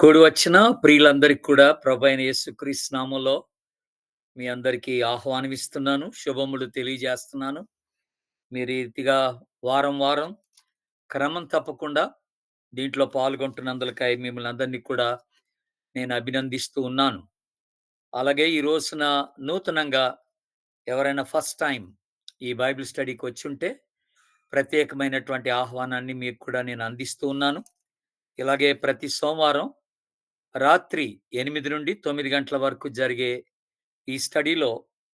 కూడి వచ్చిన ప్రియులందరికీ కూడా ప్రభైన యేసుక్రీస్తు నామములో మీ అందరికీ ఆహ్వానమిస్తున్నాను. శుభములు తెలియజేస్తున్నాను. మీ రీతిగా వారం వారం క్రమం తప్పకుండా దీంట్లో పాల్గొంటున్నందులకై మిమ్మల్ని అందరినీ కూడా నేను అభినందిస్తూ ఉన్నాను. అలాగే ఈ రోజున నూతనంగా ఎవరైనా ఫస్ట్ టైం ఈ బైబిల్ స్టడీకి వచ్చుంటే ప్రత్యేకమైనటువంటి ఆహ్వానాన్ని మీకు కూడా నేను అందిస్తూ ఉన్నాను. ఇలాగే ప్రతి సోమవారం రాత్రి 8 నుండి 9 గంటల వరకు జరిగే ఈ స్టడీలో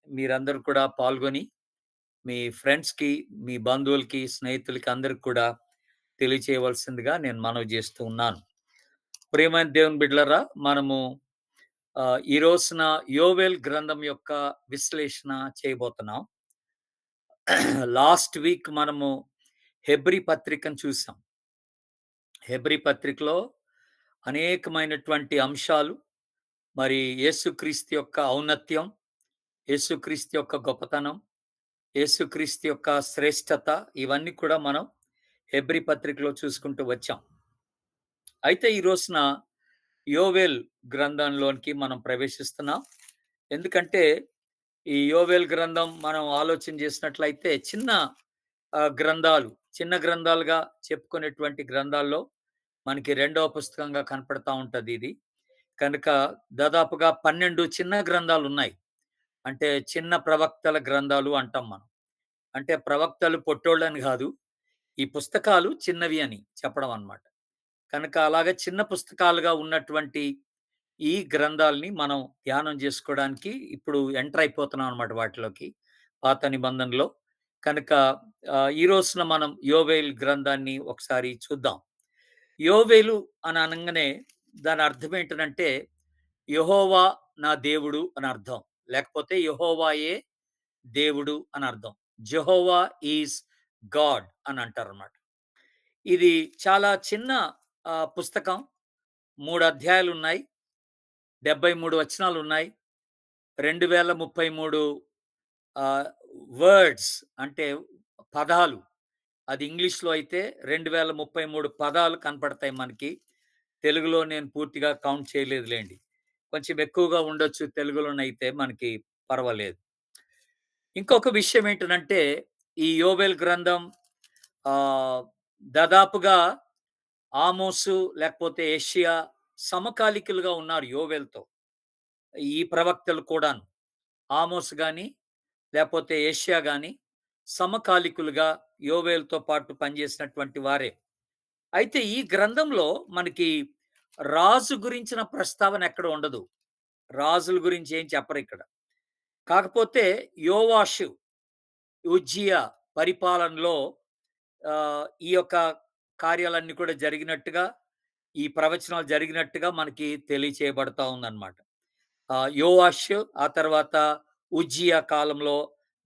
మీరందరూ కూడా పాల్గొని మీ ఫ్రెండ్స్‌కి, మీ బంధువులకి, స్నేహితులకి అందరికి కూడా తెలియచేయవలసిందిగా నేను మనవి చేస్తూ ఉన్నాను. ప్రియమైన దేవుని బిడ్డలారా, మనము ఈ రోజున యోవేల్ గ్రంథం యొక్క విశ్లేషణ చేయబోతున్నాం. లాస్ట్ వీక్ మనము హెబ్రీ పత్రికను చూసాం. హెబ్రీ పత్రికలో అనేకమైనటువంటి అంశాలు, మరి యేసుక్రీస్తు యొక్క ఔన్నత్యం, యేసుక్రీస్తు యొక్క గొప్పతనం, యేసుక్రీస్తు యొక్క శ్రేష్టత, ఇవన్నీ కూడా మనం హెబ్రీ పత్రికలో చూసుకుంటూ వచ్చాం. అయితే ఈ రోజున యోవేల్ గ్రంథంలోనికి మనం ప్రవేశిస్తున్నాం. ఎందుకంటే ఈ యోవేల్ గ్రంథం మనం ఆలోచన చేసినట్లయితే చిన్న గ్రంథాలుగా చెప్పుకునేటువంటి గ్రంథాల్లో మనకి రెండవ పుస్తకంగా కనపడతా ఉంటది ఇది. కనుక దాదాపుగా 12 చిన్న గ్రంథాలు ఉన్నాయి. అంటే చిన్న ప్రవక్తల గ్రంథాలు అంటాం మనం. అంటే ప్రవక్తలు పొట్టోళ్ళని కాదు, ఈ పుస్తకాలు చిన్నవి అని చెప్పడం అన్నమాట. కనుక అలాగే చిన్న పుస్తకాలుగా ఉన్నటువంటి ఈ గ్రంథాలని మనం ధ్యానం చేసుకోవడానికి ఇప్పుడు ఎంటర్ అయిపోతున్నాం అన్నమాట వాటిలోకి, పాత నిబంధనలో. కనుక ఈ రోజున మనం యోవేల్ గ్రంథాన్ని ఒకసారి చూద్దాం. యోవేలు అని అనగానే దాని అర్థం ఏంటంటే యెహోవా నా దేవుడు అని అర్థం, లేకపోతే యెహోవాయే దేవుడు అని అర్థం. జెహోవా ఈజ్ గాడ్ అని అంటారన్నమాట. ఇది చాలా చిన్న పుస్తకం. 3 అధ్యాయాలు ఉన్నాయి, 73 వచనాలు ఉన్నాయి, 2033 వర్డ్స్ అంటే పదాలు. అది ఇంగ్లీష్లో అయితే 2033 పదాలు కనపడతాయి మనకి. తెలుగులో నేను పూర్తిగా కౌంట్ చేయలేదులేండి, కొంచెం ఎక్కువగా ఉండొచ్చు తెలుగులోనైతే, మనకి పర్వాలేదు. ఇంకొక విషయం ఏంటంటే ఈ యోవేల్ గ్రంథం దాదాపుగా ఆమోసు లేకపోతే యెషయా సమకాలికులుగా ఉన్నారు యోవేల్తో. ఈ ప్రవక్తలు కూడాను, ఆమోస్ గాని లేకపోతే యెషయా గాని సమకాలికులుగా యోవేల్తో పాటు పనిచేసినటువంటి వారే. అయితే ఈ గ్రంథంలో మనకి రాజు గురించిన ప్రస్తావన ఎక్కడ ఉండదు. రాజుల గురించి ఏం చెప్పరు ఇక్కడ. కాకపోతే యోవాషు, ఉజ్జియా పరిపాలనలో ఈ యొక్క కార్యాలన్నీ కూడా జరిగినట్టుగా, ఈ ప్రవచనాలు జరిగినట్టుగా మనకి తెలియచేయబడతా ఉందన్నమాట. యోవాషు ఆ తర్వాత ఉజ్జియా కాలంలో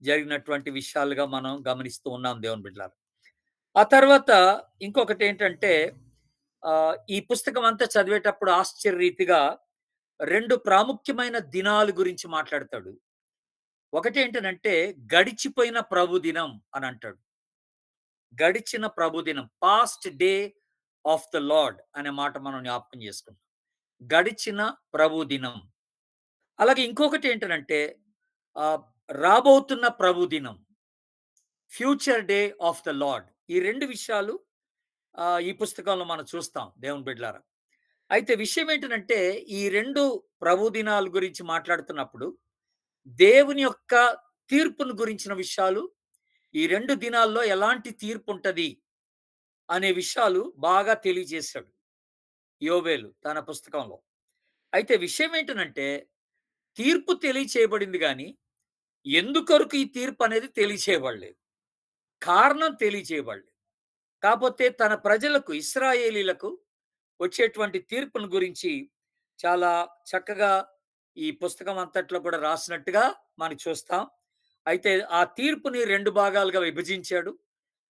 జరిగినటువంటి విషయాలుగా మనం గమనిస్తూ ఉన్నాం దేవుని బిడ్డలారా. ఆ తర్వాత ఇంకొకటి ఏంటంటే ఈ పుస్తకం అంతా చదివేటప్పుడు ఆశ్చర్యరీతిగా 2 ప్రాముఖ్యమైన దినాల గురించి మాట్లాడతాడు. ఒకటి ఏంటంటే గడిచిపోయిన ప్రభు దినం అని అంటాడు. గడిచిన ప్రభు దినం, past day of the lord అనే మాట మనం జ్ఞాపకం చేసుకుంటాం. గడిచిన ప్రభు దినం. అలాగే ఇంకొకటి ఏంటంటే రాబోతున్న ప్రభు దినం, future day of the lord. ఈ 2 విషయాలు ఈ పుస్తకంలో మనం చూస్తాం దేవుని బిడ్డలారా. అయితే విషయం ఏంటంటే ఈ 2 ప్రభు దినాల గురించి మాట్లాడుతున్నప్పుడు దేవుని యొక్క తీర్పును గురించిన విషయాలు, ఈ 2 దినాల్లో ఎలాంటి తీర్పు ఉంటది అనే విషయాలు బాగా తెలియజేశాడు యోవేలు తన పుస్తకంలో. అయితే విషయం ఏంటంటే తీర్పు తెలియచేయబడింది కానీ ఎందుకొరకు ఈ తీర్పు అనేది తెలియచేయబడలేదు, కారణం తెలియచేయబడలేదు. కాకపోతే తన ప్రజలకు, ఇశ్రాయేలీలకు వచ్చేటువంటి తీర్పును గురించి చాలా చక్కగా ఈ పుస్తకం అంతట్లో కూడా రాసినట్టుగా మనం చూస్తాం. అయితే ఆ తీర్పుని 2 భాగాలుగా విభజించాడు.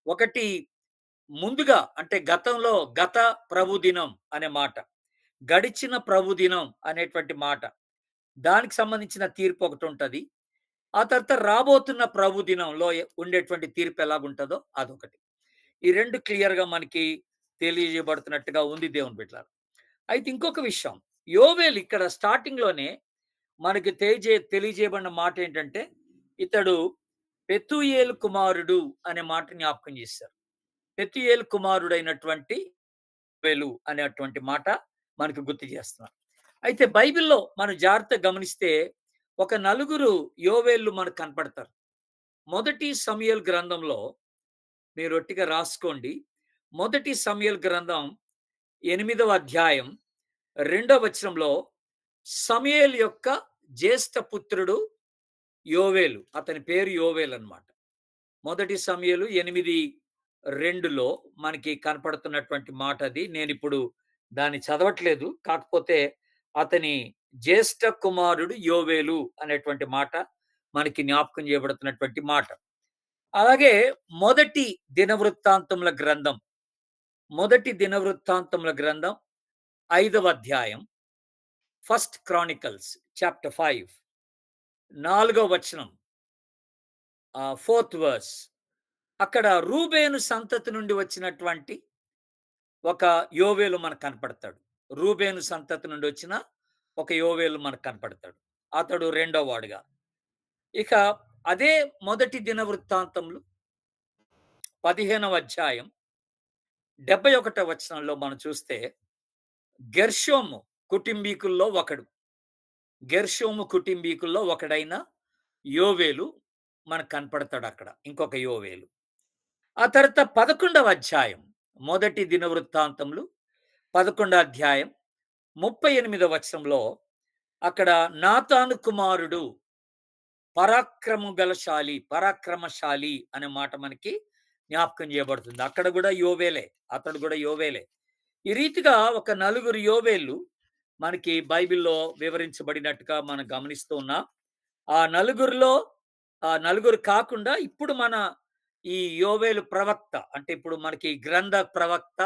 ఒకటి ముందుగా అంటే గతంలో గత ప్రభు దినం అనే మాట, గడిచిన ప్రభు దినం అనేటువంటి మాట, దానికి సంబంధించిన తీర్పు ఒకటి ఉంటది. ఆ తర్వాత రాబోతున్న ప్రభు దినంలో ఉండేటువంటి తీర్పు ఎలాగుంటుందో అదొకటి. ఈ 2 క్లియర్‌గా మనకి తెలియజేయబడుతున్నట్టుగా ఉంది దేవుని బిడ్డలారా. అయితే ఇంకొక విషయం, యోవేలు ఇక్కడ స్టార్టింగ్‌లోనే మనకి తెలియజేయబడిన మాటేంటంటే, ఇతడు పెతూయేలు కుమారుడు అనే మాట జ్ఞాపకం చేశారు. పెతూయేలు కుమారుడైనటువంటి యోవేలు అనేటువంటి మాట మనకు గుర్తు చేస్తున్నారు. అయితే బైబిల్‌లో మనం జాగ్రత్తగా గమనిస్తే ఒక నలుగురు యోవేళ్ళు మనకు కనపడతారు. మొదటి సమూయేలు గ్రంథంలో మీరు ఒట్టిగా రాసుకోండి. మొదటి సమూయేలు గ్రంథం 8వ అధ్యాయం 2వ వచనంలో సమూయేలు యొక్క జ్యేష్ఠ పుత్రుడు యోవేలు. అతని పేరు యోవేలు అన్నమాట. మొదటి సమూయేలు 8:2లో మనకి కనపడుతున్నటువంటి మాట అది. నేనిప్పుడు దాన్ని చదవట్లేదు. కాకపోతే అతని జ్యేష్ఠ కుమారుడు యోవేలు అనేటువంటి మాట మనకి జ్ఞాపకం చేయబడుతున్నటువంటి మాట. అలాగే మొదటి దినవృత్తాంతముల గ్రంథం, మొదటి దినవృత్తాంతముల గ్రంథం 5వ అధ్యాయం, ఫస్ట్ క్రానికల్స్ చాప్టర్ 5 4వ వచనం, 4th వర్స్. అక్కడ రూబేను సంతతి నుండి వచ్చినటువంటి ఒక యోవేలు మనకు కనపడతాడు. రూబేను సంతతి నుండి వచ్చిన ఒక యోవేలు మనకు కనపడతాడు. అతడు రెండో వాడుగా. ఇక అదే మొదటి దినవృత్తాంతములు 15వ అధ్యాయం 71వ వచనంలో మనం చూస్తే గెర్షోము కుటుంబీకుల్లో ఒకడు. గెర్షోము కుటుంబీకుల్లో ఒకడైన యోవేలు మనకు కనపడతాడు అక్కడ. ఇంకొక యోవేలు. ఆ తర్వాత 11వ అధ్యాయం, మొదటి దినవృత్తాంతములు 11వ అధ్యాయం 38వ వచనంలో అక్కడ నాతాను కుమారుడు పరాక్రమశాలి అనే మాట మనకి జ్ఞాపకం చేయబడుతుంది. అక్కడ కూడా యోవేలే. అతడు కూడా యోవేలే. ఈ రీతిగా ఒక నలుగురు యోవేళ్ళు మనకి బైబిల్‌లో వివరించబడినట్టుగా మనం గమనిస్తూ ఉన్నాం. ఆ నలుగురిలో నలుగురు కాకుండా ఇప్పుడు మన ఈ యోవేలు ప్రవక్త, అంటే ఇప్పుడు మనకి గ్రంథ ప్రవక్త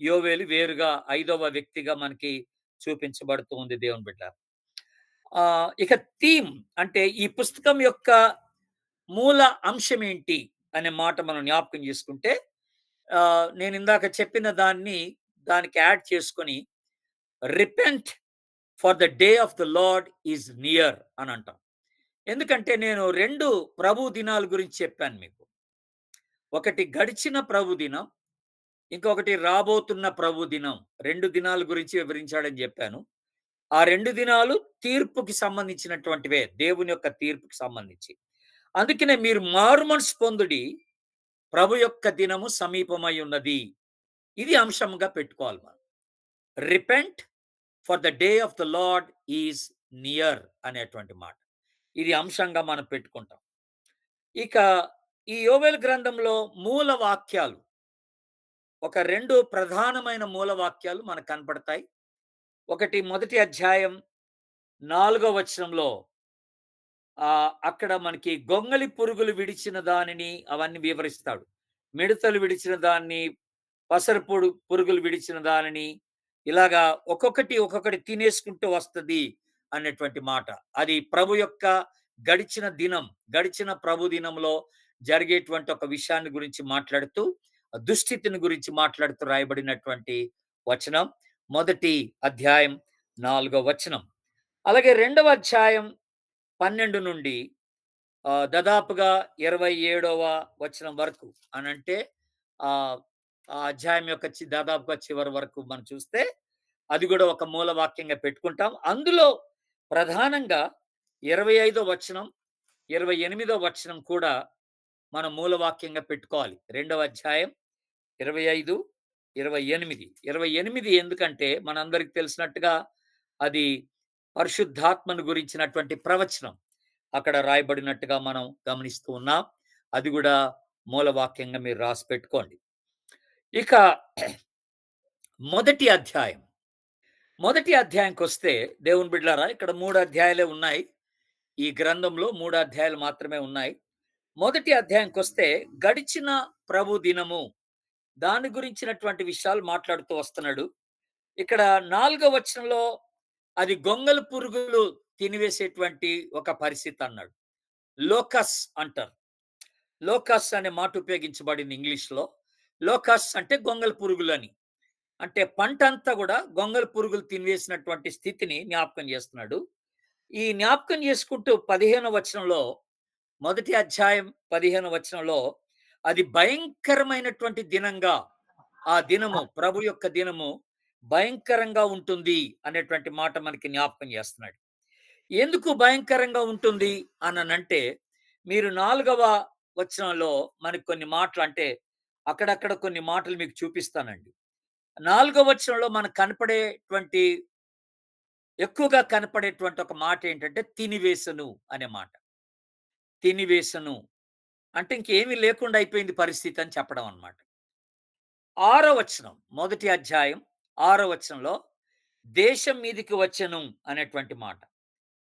యోవేలు వేరుగా 5వ వ్యక్తిగా మనకి చూపించబడుతూ ఉంది దేవుని బిడ్డ. ఇక థీమ్ అంటే ఈ పుస్తకం యొక్క మూల అంశం ఏంటి అనే మాట మనం జ్ఞాపకం చేసుకుంటే, నేను ఇందాక చెప్పిన దానికి యాడ్ చేసుకొని repent for the day of the lord is near అని అంటాం. ఎందుకంటే నేను 2 ప్రభు దినాల గురించి చెప్పాను మీకు. ఒకటి గడిచిన ప్రభు దినం, ఇంకొకటి రాబోతున్న ప్రభు దినం. 2 దినాల గురించి వివరించాడని చెప్పాను. ఆ 2 దినాలు తీర్పుకి సంబంధించినటువంటివే. దేవుని యొక్క తీర్పుకి సంబంధించి. అందుకనే మీరు మారుమనసు పొందుడి, ప్రభు యొక్క దినము సమీపమై ఉన్నది. ఇది అంశంగా పెట్టుకోవాలి మనం. Repent for the day of the lord is near అనేటువంటి మాట. ఇది అంశంగా మనం పెట్టుకుంటాం. ఇక ఈ యోవేలు గ్రంథంలో మూల వాక్యాలు, ఒక 2 ప్రధానమైన మూల వాక్యాలు మనకు కనపడతాయి. ఒకటి మొదటి అధ్యాయం 4వ వచనంలో అక్కడ మనకి గొంగళి పురుగులు విడిచిన దానిని అవన్నీ వివరిస్తాడు. మిడతలు విడిచిన దాన్ని, పురుగులు విడిచిన దానిని, ఇలాగా ఒక్కొక్కటి తినేసుకుంటూ వస్తది అనేటువంటి మాట. అది ప్రభు యొక్క గడిచిన ప్రభు దినంలో జరిగేటువంటి ఒక విషయాన్ని గురించి మాట్లాడుతూ, దుస్థితిని గురించి మాట్లాడుతూ రాయబడినటువంటి వచనం. మొదటి అధ్యాయం 4వ వచనం. అలాగే 2వ అధ్యాయం 12 నుండి దాదాపుగా 27వ వచనం వరకు అనంటే ఆ అధ్యాయం యొక్క దాదాపుగా చివరి వరకు మనం చూస్తే అది కూడా ఒక మూల వాక్యంగా పెట్టుకుంటాం. అందులో ప్రధానంగా 25వ వచనం, 28వ వచనం కూడా మనం మూల వాక్యంగా పెట్టుకోవాలి. 2వ అధ్యాయం 25, 28. 28 ఎందుకంటే మనందరికి తెలిసినట్టుగా అది పరిశుద్ధాత్మను గురించినటువంటి ప్రవచనం అక్కడ రాయబడినట్టుగా మనం గమనిస్తూ ఉన్నాం. అది కూడా మూల వాక్యంగా మీరు రాసి పెట్టుకోండి. ఇక మొదటి అధ్యాయంకి వస్తే దేవుని బిడ్డలారా, ఇక్కడ 3 అధ్యాయాలే ఉన్నాయి. ఈ గ్రంథంలో 3 అధ్యాయాలు మాత్రమే ఉన్నాయి. మొదటి అధ్యాయంకి వస్తే గడిచిన ప్రభు దినము, దాని గురించినటువంటి విషయాలు మాట్లాడుతూ వస్తున్నాడు. ఇక్కడ 4వ వచనంలో అది గొంగళి పురుగులు తినివేసేటువంటి ఒక పరిస్థితి అన్నాడు. లోకస్ అంటారు. లోకస్ అనే మాట ఉపయోగించబడింది ఇంగ్లీష్‌లో. లోకస్ అంటే గొంగళి పురుగులని. అంటే పంటంతా గూడా గొంగళి పురుగులు తినివేసినటువంటి స్థితిని జ్ఞాపకం చేస్తున్నాడు. ఈ జ్ఞాపకం చేసుకుంటూ 15వ వచనంలో మొదటి అధ్యాయం 15వ వచనంలో అది భయంకరమైనటువంటి దినంగా ఆ దినము ప్రభు యొక్క దినము భయంకరంగా ఉంటుంది అనేటువంటి మాట మనకి జ్ఞాపకం చేస్తున్నాడు. ఎందుకు భయంకరంగా ఉంటుంది అననంటే మీరు 4వ వచనంలో మనకు కొన్ని మాటలు అంటే అక్కడక్కడ కొన్ని మాటలు మీకు చూపిస్తానండి. 4వ వచనంలో మనకు కనపడేటువంటి ఎక్కువగా కనపడేటువంటి ఒక మాట ఏంటంటే తినివేశను అనే మాట. తినివేశను అంటే ఇంకేమీ లేకుండా అయిపోయింది పరిస్థితి అని చెప్పడం అన్నమాట. 6వ వచనం మొదటి అధ్యాయం 6వ వచనంలో దేశం మీదికి వచ్చెను అనేటువంటి మాట.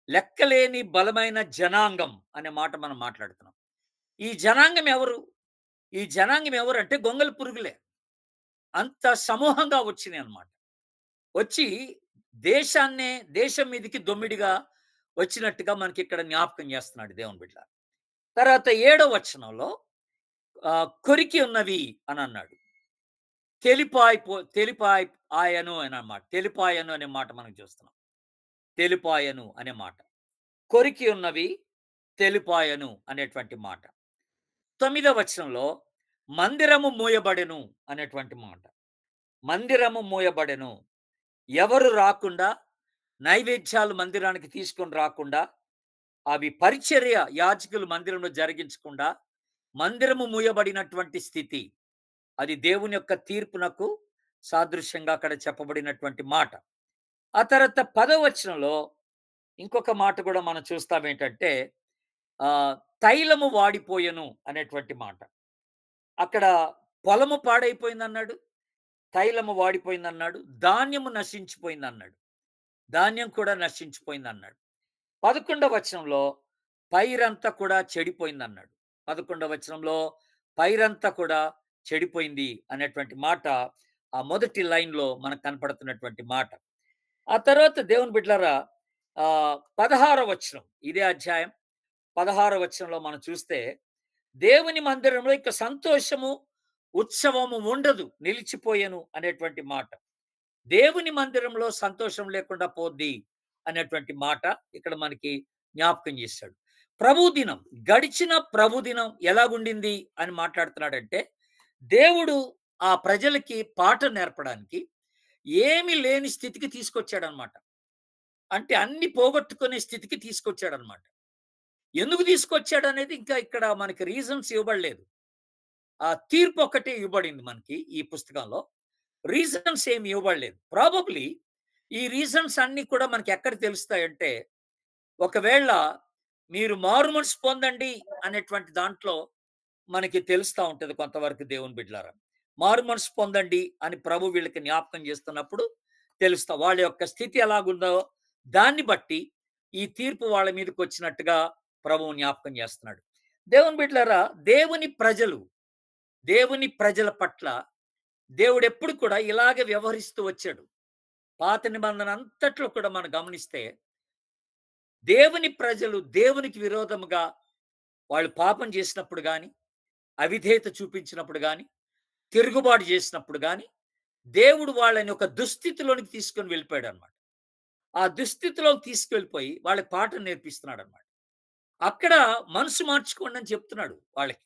లెక్కలేని బలమైన జనాంగం అనే మాట మనం మాట్లాడుతున్నాం. ఈ జనాంగం ఎవరు? ఈ జనాంగం ఎవరంటే గొంగళి పురుగులే. అంత సమూహంగా వచ్చినాయన్నమాట. వచ్చి దేశం మీదికి దొమ్మిడిగా వచ్చినట్టుగా మనకిక్కడ జ్ఞాపకం చేస్తున్నాడు దేవుని బిడ్డ. తర్వాత 7వ వచనంలో కొరికి ఉన్నవి అని అన్నాడు. తెలిపాయి ఆయను అని అన్నమాట. తెలిపాయను అనే మాట మనం చూస్తున్నాం. తెలిపాయను అనే మాట. కొరికి ఉన్నవి తెలిపాయను అనేటువంటి మాట. 9వ వచనంలో మందిరము మూయబడెను అనేటువంటి మాట. మందిరము మూయబడెను. ఎవరు రాకుండా నైవేద్యాలు మందిరానికి తీసుకొని రాకుండా అవి పరిచర్య యాజకులు మందిరంలో జరిగించకుండా మందిరము మూయబడినటువంటి స్థితి. అది దేవుని యొక్క తీర్పునకు సాదృశ్యంగా అక్కడ చెప్పబడినటువంటి మాట. ఆ తర్వాత 10వ వచనంలో ఇంకొక మాట కూడా మనం చూస్తామేంటంటే ఆహ్, తైలము వాడిపోయెను అనేటువంటి మాట. అక్కడ పొలము పాడైపోయిందన్నాడు. తైలము వాడిపోయిందన్నాడు. ధాన్యము నశించిపోయిందన్నాడు. ధాన్యం కూడా నశించిపోయిందన్నాడు. 11వ వచనంలో పైరంతా కూడా చెడిపోయిందన్నాడు. 11వ వచనంలో పైరంతా కూడా చెడిపోయింది అనేటువంటి మాట ఆ మొదటి లైన్‌లో మనకు కనపడుతున్నటువంటి మాట. ఆ తర్వాత దేవుని బిడ్డలారా 16వ వచనం ఇదే అధ్యాయం 16వ వచనంలో మనం చూస్తే దేవుని మందిరంలో ఇక సంతోషము, ఉత్సవము ఉండదు నిలిచిపోయెను అనేటువంటి మాట. దేవుని మందిరంలో సంతోషం లేకుండా పోద్ది అనేటువంటి మాట ఇక్కడ మనకి జ్ఞాపకం చేశాడు. ప్రభుదినం గడిచిన ప్రభుదినం ఎలాగుండింది అని మాట్లాడుతున్నాడంటే దేవుడు ఆ ప్రజలకి పాఠం నేర్పడానికి ఏమీ లేని స్థితికి తీసుకొచ్చాడనమాట. అంటే అన్ని పోగొట్టుకునే స్థితికి తీసుకొచ్చాడనమాట. ఎందుకు తీసుకొచ్చాడనేది ఇంకా ఇక్కడ మనకి రీజన్స్ ఇవ్వబడలేదు. ఆ తీర్పు ఒక్కటే ఇవ్వబడింది మనకి ఈ పుస్తకంలో. రీజన్స్ ఏమి ఇవ్వబడలేదు. ప్రాబబ్లీ ఈ రీజన్స్ అన్నీ కూడా మనకి ఎక్కడ తెలుస్తాయంటే, ఒకవేళ మీరు మారుమనసు పొందండి అనేటువంటి దాంట్లో మనకి తెలుస్తా ఉంటది కొంతవరకు దేవుని బిడ్డలారా. మారుమనసు పొందండి అని ప్రభు వీళ్ళకి జ్ఞాపకం చేస్తున్నప్పుడు తెలుస్తా. వాళ్ళ యొక్క స్థితి ఎలాగుందో దాన్ని బట్టి ఈ తీర్పు వాళ్ళ మీదకొచ్చినట్టుగా ప్రభువు జ్ఞాపకం చేస్తున్నాడు. దేవుని బిడ్డలారా, దేవుని ప్రజల పట్ల దేవుడెప్పుడు కూడా ఇలాగే వ్యవహరిస్తూ వచ్చాడు. పాత నిబంధన అంతట్లో కూడా మనం గమనిస్తే దేవుని ప్రజలు దేవునికి విరోధముగా వాళ్ళు పాపం చేసినప్పుడు గాని, అవిధేయత చూపించినప్పుడు గాని, తిరుగుబాటు చేసినప్పుడు గాని, దేవుడు వాళ్ళని ఒక దుస్థితిలోనికి తీసుకొని వెళ్ళిపోయాడన్నమాట. ఆ దుస్థితిలోకి తీసుకెళ్ళిపోయి వాళ్ళకి పాఠం నేర్పిస్తున్నాడన్నమాట. అక్కడ మనసు మార్చుకోండి అని చెప్తున్నాడు వాళ్ళకి.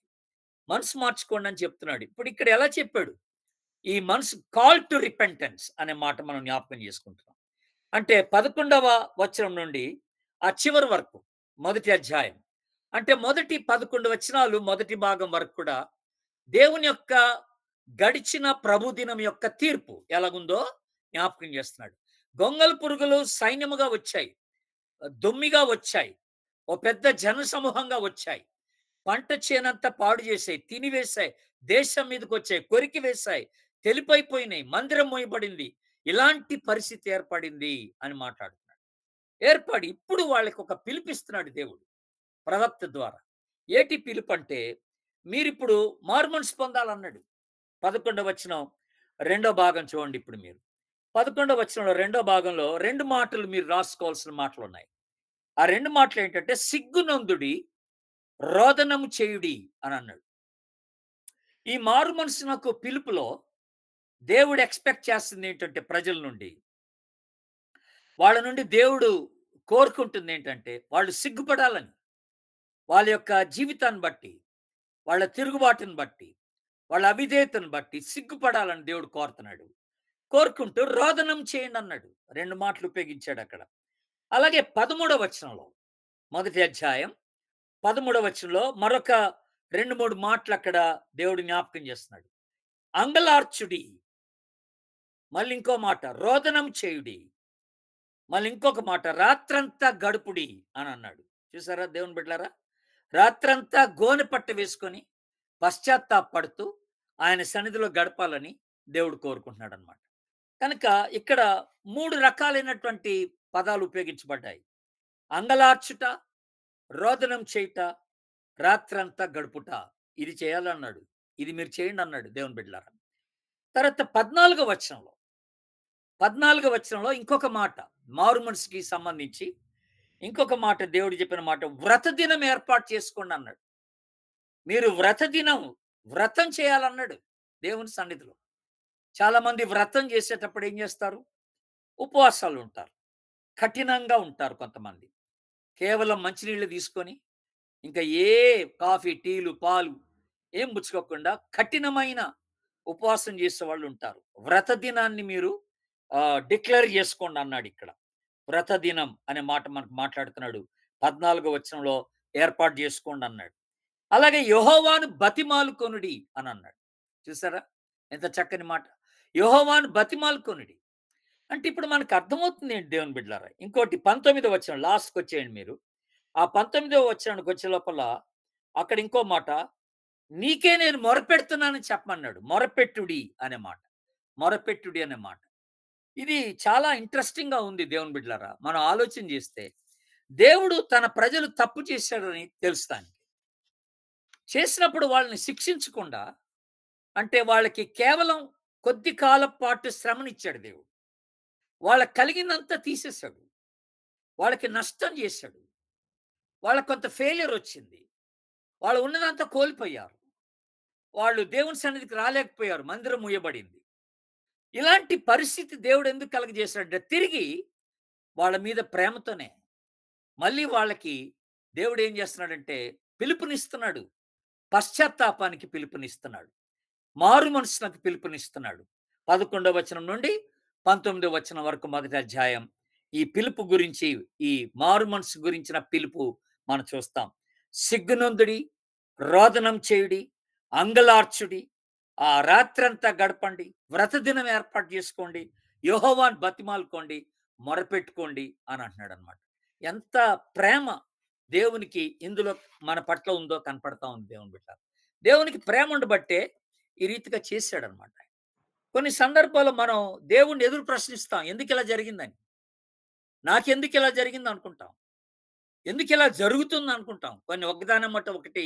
మనసు మార్చుకోండి అని చెప్తున్నాడు. ఇప్పుడు ఇక్కడ ఎలా చెప్పాడు? ఈ మనసు కాల్ టు రిపెంటెన్స్ అనే మాట మనం జ్ఞాపకం చేసుకుంటున్నాం. అంటే 11వ వచనం నుండి ఆ చివరి వరకు మొదటి అధ్యాయం. అంటే మొదటి 11 వచనాలు మొదటి భాగం వరకు కూడా దేవుని యొక్క గడిచిన ప్రభుదినం యొక్క తీర్పు ఎలాగుందో జ్ఞాపకం చేస్తున్నాడు. గొంగళి పురుగులు సైన్యముగా వచ్చాయి. దొమ్మిగా వచ్చాయి. ఓ పెద్ద జనసమూహంగా వచ్చాయి. పంట చేనంతా పాడు చేసాయి. తినివేశాయి. దేశం మీదకొచ్చాయి. కొరికి వేశాయి. తెలిపైపోయినాయి. మందిరం మోయబడింది. ఇలాంటి పరిస్థితి ఏర్పడింది అని మాట్లాడుతున్నాడు. ఏర్పడి ఇప్పుడు వాళ్ళకి ఒక పిలిపిస్తున్నాడు దేవుడు ప్రవక్త ద్వారా. ఏటి పిలుపంటే మీరిప్పుడు మారుమనసు పొందాలన్నాడు. 11వ వచనం రెండో భాగం చూడండి ఇప్పుడు మీరు. 11వ వచనంలో రెండో భాగంలో 2 మాటలు మీరు రాసుకోవాల్సిన మాటలున్నాయి. ఆ 2 మాటలేంటంటే సిగ్గునందుడి, రోదనము చేయుడి అని అన్నాడు. ఈ మారుమనసునకు పిలుపులో దేవుడు ఎక్స్‌పెక్ట్ చేస్తుందేంటంటే ప్రజల నుండి, వాళ్ళ నుండి దేవుడు కోరుకుంటుందేంటంటే, వాళ్ళు సిగ్గుపడాలని. వాళ్ళ యొక్క జీవితాన్ని బట్టి, వాళ్ళ తిరుగుబాటుని బట్టి, వాళ్ళ అవిధేయతను బట్టి సిగ్గుపడాలని దేవుడు కోరుతున్నాడు. కోరుకుంటూ రోదనం చేయండన్నాడు. 2 మాటలు ఉపయోగించాడక్కడ. అలాగే 13వ వచనంలో, మొదటి అధ్యాయం 13వ వచనంలో మరొక 2, 3 మాటలక్కడ దేవుడు జ్ఞాపకం చేస్తున్నాడు. అంగలార్చుడి, మళ్ళీ ఇంకో మాట రోదనం చేయుడి, మళ్ళీ ఇంకొక మాట రాత్రంతా గడుపుడి అని అన్నాడు. చూసారా దేవుని బిడ్డలారా? రాత్రంతా గోనె పట్ట వేసుకొని పశ్చాత్తాపపడుతూ ఆయన సన్నిధిలో గడపాలని దేవుడు కోరుకుంటున్నాడనమాట. కనుక ఇక్కడ 3 రకాలైనటువంటి పదాలు ఉపయోగించబడ్డాయి. అంగలార్చుట, రోదనం చేయుట, రాత్రంతా గడుపుట. ఇది చేయాలన్నాడు. ఇది మీరు చేయండి అన్నాడు దేవుని బిడ్డలారా. తర్వాత 14వ వచనంలో ఇంకొక మాట, మారు మనసుకి సంబంధించి ఇంకొక మాట దేవుడు చెప్పిన మాట, వ్రత దినం ఏర్పాటు చేసుకోండి అన్నాడు. మీరు వ్రతం చేయాలన్నాడు దేవుని సన్నిధిలో. చాలా మంది వ్రతం చేసేటప్పుడు ఏం చేస్తారు? ఉపవాసాలు ఉంటారు. కఠినంగా ఉంటారు కొంతమంది. కేవలం మంచినీళ్ళు తీసుకొని, ఇంకా ఏ కాఫీ, టీలు, పాలు ఏం పుచ్చుకోకుండా కఠినమైన ఉపవాసం చేసేవాళ్ళు ఉంటారు. వ్రత దినాన్ని మీరు డిక్లేర్ చేసుకోండి అన్నాడు ఇక్కడ. వ్రత దినం అనే మాట మనకు మాట్లాడుతున్నాడు. 14వ వచనంలో ఏర్పాటు చేసుకోండి అన్నాడు. అలాగే యెహోవాను బతిమాలుకొనుడి అని అన్నాడు. చూసారా? ఎంత చక్కని మాట. యెహోవాను బతిమాలుకొనుడి. అంటే ఇప్పుడు మనకు అర్థమవుతుంది ఏంటి దేవుని బిడ్డలారా? ఇంకోటి 19వ వచనం లాస్ట్‌కొచ్చేయండి మీరు. ఆ 19వ వచనానికి వచ్చే లోపల అక్కడ ఇంకో మాట, నీకే నేను మొరపెడుతున్నానని చెప్పమన్నాడు. మొరపెట్టుడి అనే మాట. మొరపెట్టుడి అనే మాట. ఇది చాలా ఇంట్రెస్టింగ్‌గా ఉంది దేవుని బిడ్డలారా. మనం ఆలోచన చేస్తే, దేవుడు తన ప్రజలు తప్పు చేశారని తెలుస్తానికి. చేసినప్పుడు వాళ్ళని శిక్షించకుండా, అంటే వాళ్ళకి కేవలం కొద్ది కాలం పాటు శ్రమనిచ్చాడు దేవుడు. వాళ్ళకి కలిగిందంతా తీసేశాడు. వాళ్ళకి నష్టం చేశాడు. వాళ్ళకి కొంత ఫెయిల్యూర్ వచ్చింది. వాళ్ళు ఉన్నదంతా కోల్పోయారు. వాళ్ళు దేవుని సన్నిధికి రాలేకపోయారు. మందిరం మూయబడింది. ఇలాంటి పరిస్థితి దేవుడు ఎందుకు కలుగజేశాడంటే తిరిగి వాళ్ళ మీద ప్రేమతోనే మళ్ళీ వాళ్ళకి దేవుడు ఏం చేస్తున్నాడంటే పిలుపునిస్తున్నాడు. పశ్చాత్తాపానికి పిలుపునిస్తున్నాడు. మారు మనసునకు పిలుపునిస్తున్నాడు. 11వ వచనం నుండి 19వ వచనం వరకు మొదటి అధ్యాయం ఈ పిలుపు గురించి, ఈ మారు మనసు గురించిన పిలుపు మనం చూస్తాం. సిగ్గునొందుడి, రోదనం చేయుడి, అంగలార్చుడి, ఆ రాత్రంతా గడపండి, వ్రత దినం ఏర్పాటు చేసుకోండి, యెహోవాను బతిమాలుకోండి, మొరపెట్టుకోండి అని అంటున్నాడన్నమాట. ఎంత ప్రేమ దేవునికి ఇందులో మన పట్ల ఉందో కనపడతా ఉంది దేవుని బిడ్డ. దేవునికి ప్రేమ ఉండబట్టే ఈ రీతిగా చేశాడన్నమాట. కొన్ని సందర్భాల్లో మనం దేవుణ్ణి ఎదురు ప్రశ్నిస్తాం. ఎందుకిలా జరిగిందని? నాకెందుకిలా జరిగింది అనుకుంటాం. ఎందుకిలా జరుగుతుంది అనుకుంటాం. కొన్ని ఒకదానెమ్మట ఒకటి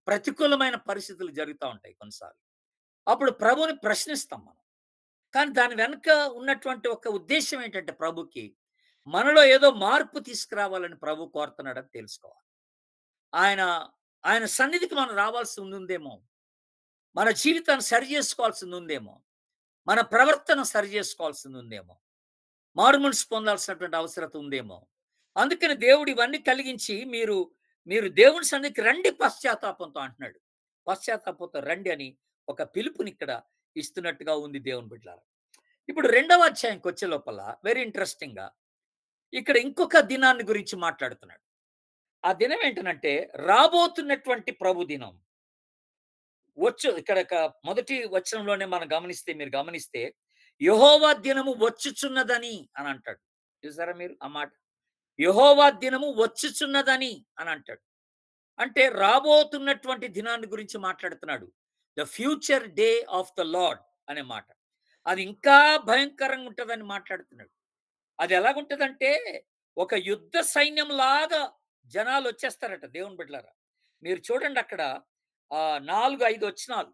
ప్రతికూలమైన పరిస్థితులు జరుగుతా ఉంటాయి కొన్నిసార్లు. అప్పుడు ప్రభువుని ప్రశ్నిస్తాం మనం. కానీ దాని వెనక ఉన్నటువంటి ఒక ఉద్దేశ్యం ఏంటంటే ప్రభుకి, మనలో ఏదో మార్పు తీసుకురావాలని ప్రభు కోరుతున్నాడని తెలుసుకోవాలి. ఆయన ఆయన సన్నిధికి మనం రావాల్సి ఉందేమో. మన జీవితాన్ని సరిజేసుకోవాల్సింది ఉందేమో. మన ప్రవర్తన సరిజేసుకోవాల్సింది ఉందేమో. మారుమనసు పొందాల్సినటువంటి అవసరత ఉందేమో. అందుకని దేవుడు ఇవన్నీ కలిగించి మీరు దేవుని సన్నిధికి రండి పశ్చాత్తాపంతో అంటున్నాడు. పశ్చాత్తాపంతో రండి అని ఒక పిలుపునిక్కడ ఇస్తున్నట్టుగా ఉంది దేవుని బిడ్డలారా. ఇప్పుడు 2వ అధ్యాయంకి వచ్చే లోపల వెరీ ఇంట్రెస్టింగ్‌గా ఇక్కడ ఇంకొక దినాన్ని గురించి మాట్లాడుతున్నాడు. ఆ దినం ఏంటనంటే రాబోతున్నటువంటి ప్రభు దినం. ఇక్కడ మొదటి వచనంలోనే మీరు గమనిస్తే యెహోవా దినము వచ్చుచున్నదని అని అంటాడు. చూసారా మీరు ఆ మాట? యెహోవా దినము వచ్చుచున్నదని అని అంటాడు. అంటే రాబోతున్నటువంటి దినాన్ని గురించి మాట్లాడుతున్నాడు. The future day of the lord అనే మాట. అది ఇంకా భయంకరంగా ఉంటదని మాట్లాడుతున్నాడు. అది ఎలాగుంటదంటే ఒక యుద్ధ సైన్యంలాగా జనాలొచ్చేస్తారట దేవుని బిడ్డలారా. మీరు చూడండి అక్కడ 4, 5 వచనాలు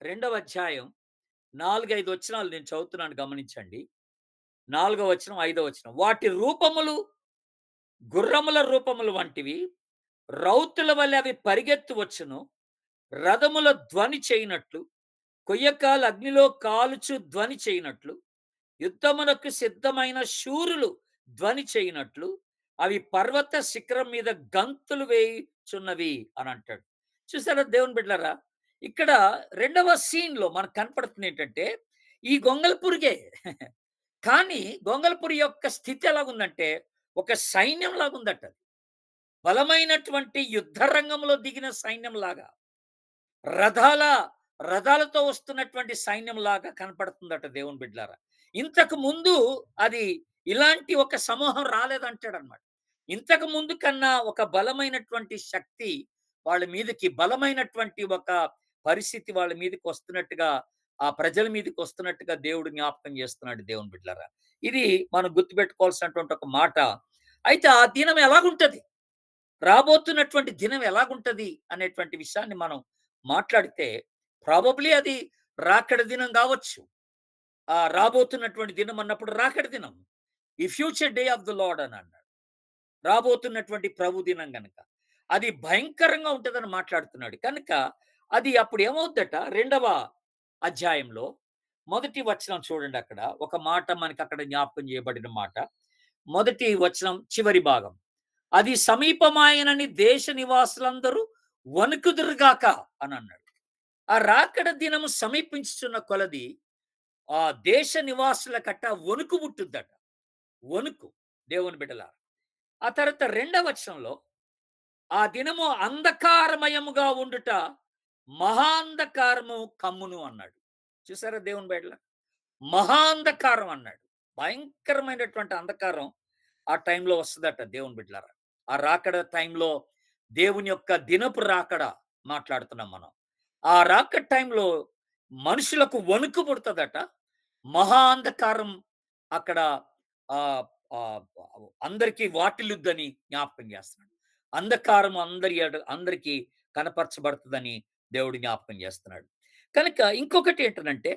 2వ అధ్యాయం 4, 5 వచనాలు నేను చదువుతున్నాను గమనించండి. 4వ వచనం, 5వ వచనం. వాటి రూపములు గుర్రముల రూపములు వంటివి, రౌతుల వలె అవి పరిగెత్తు వచ్చును, రథముల ధ్వని చేయనట్లు కొయ్యకాలు అగ్నిలో కాలుచు ధ్వని చేయనట్లు, యుద్ధమునకు సిద్ధమైన శూరులు ధ్వని చేయనట్లు, అవి పర్వత శిఖరం మీద గంతులు వేయుచున్నవి అని అంటాడు. చూసారా దేవుని బిడ్డలారా? ఇక్కడ రెండవ సీన్‌లో మనకు కనపడుతుంది ఏంటంటే, ఈ గొంగళి పురుగే. కానీ గొంగళి పురుగు యొక్క స్థితి ఎలాగుందంటే, ఒక సైన్యంలాగా ఉందట అది. బలమైనటువంటి యుద్ధ రంగంలో దిగిన సైన్యంలాగా. రథాల రథాలతో వస్తున్నటువంటి సైన్యంలాగా కనపడుతుందట దేవుని బిడ్డలారా. ఇంతకు ముందు అది ఇలాంటి ఒక సమూహం రాలేదంటాడన్నమాట. ఇంతకు ముందు కన్నా ఒక బలమైనటువంటి శక్తి వాళ్ళ మీదకి, బలమైనటువంటి ఒక పరిస్థితి వాళ్ళ మీదకి వస్తున్నట్టుగా, ఆ ప్రజల మీదకి వస్తున్నట్టుగా దేవుడు జ్ఞాపకం చేస్తున్నాడు దేవుని బిడ్డలారా. ఇది మనం గుర్తుపెట్టుకోవాల్సినటువంటి ఒక మాట. అయితే ఆ దినం ఎలాగుంటది? రాబోతున్నటువంటి దినం ఎలాగుంటది అనేటువంటి విషయాన్ని మనం మాట్లాడితే, ప్రాబబ్లీ అది రాకడ దినం గావచ్చు. రాబోతున్నటువంటి దినం అన్నప్పుడు రాకడ దినం. ఈ future day of the lord అని అన్నాడు. రాబోతున్నటువంటి ప్రభు దినం గనక. అది భయంకరంగా ఉంటదని మాట్లాడుతున్నాడు. కనుక అది అప్పుడు ఏమవుద్దట, రెండవ అధ్యాయంలో మొదటి వచనం చూడండి అక్కడ. ఒక మాట మనకక్కడ జ్ఞాపకం చేయబడిన మాట. మొదటి వచనం చివరి భాగం. అది సమీపమాయనని దేశ నివాసులందరూ వణుకుదురుగాక అని అన్నాడు. ఆ రాకడ దినము సమీపించుచున్న కొలది ఆ దేశ నివాసుల కట్ట వణుకు పుట్టుద్దట. వణుకు దేవుని బిడ్డలారా. ఆ తర్వాత రెండవ వచనంలో ఆ దినము అంధకారమయముగా ఉండుట, మహాంధకారము కమ్మును అన్నాడు. చూసారా దేవుని బిడ్డలారా? మహాంధకారం అన్నాడు. భయంకరమైనటువంటి అంధకారం ఆ టైంలో వస్తదట దేవుని బిడ్డలారా. ఆ రాకడ టైంలో దేవుని యొక్క దినపు రాకడ మాట్లాడుతున్నాం మనం. ఆ రాకడ టైంలో మనుషులకు వణుకు పుడతదట. మహా అంధకారం అక్కడ ఆహ్, ఆహ్, అందరికీ వాటిల్లుద్దని జ్ఞాపకం చేస్తున్నాడు. అంధకారం అందరికీ కనపరచబడుతదని దేవుడు జ్ఞాపకం చేస్తున్నాడు. కనుక ఇంకొకటి ఏంటనంటే,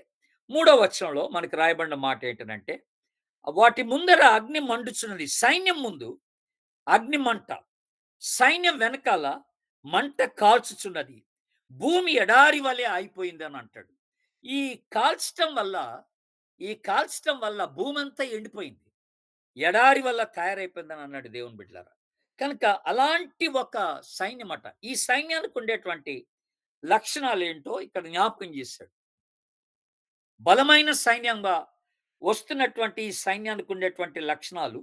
మూడో వచనంలో మనకు రాయబడిన మాట ఏంటనంటే, వాటి ముందర అగ్ని మండుచున్నది. సైన్యం ముందు అగ్ని మంట, సైన్యం వెనకాల మంట కాల్చుచున్నది. భూమి ఎడారి వలె అయిపోయిందని అంటాడు. ఈ కాల్చటం వల్ల ఈ కాల్చటం వల్ల భూమంతా ఎండిపోయింది. ఎడారి వల్ల తయారైపోయిందని అన్నాడు దేవుని బిడ్డలారా. కనుక అలాంటి ఒక సైన్యమట. ఈ సైన్యానికి ఉండేటువంటి లక్షణాలేంటో ఇక్కడ జ్ఞాపకం చేశాడు. బలమైన సైన్యంగా వస్తున్నటువంటి ఈ సైన్యానికి ఉండేటువంటి లక్షణాలు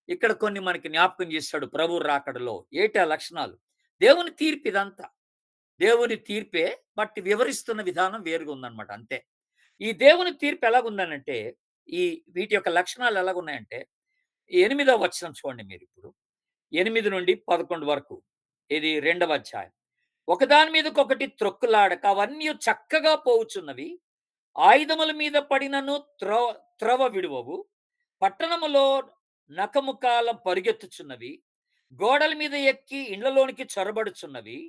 ఇక్కడ కొన్ని మనకి జ్ఞాపకం చేశాడు ప్రభు రాకడలో. ఏటా లక్షణాలు? దేవుని తీర్పు ఇదంతా. దేవుని తీర్పే, బట్ వివరిస్తున్న విధానం వేరుగా ఉందన్నమాట అంతే. ఈ దేవుని తీర్పు ఎలాగుందనంటే, ఈ వీటి యొక్క లక్షణాలు ఎలాగున్నాయంటే, 8వ వచనం చూడండి మీరిప్పుడు. 8-11 వరకు. ఇది రెండవ అధ్యాయం. ఒకదాని మీదకొకటి త్రొక్కులాడక అవన్నీ చక్కగా పోవుచున్నవి. ఆయుధముల మీద పడినను త్రవ విడువవు. పట్టణములో నకముకాలం పరిగెత్తుచున్నవి. గోడల మీద ఎక్కి ఇండ్లలోనికి చొరబడుచున్నవి.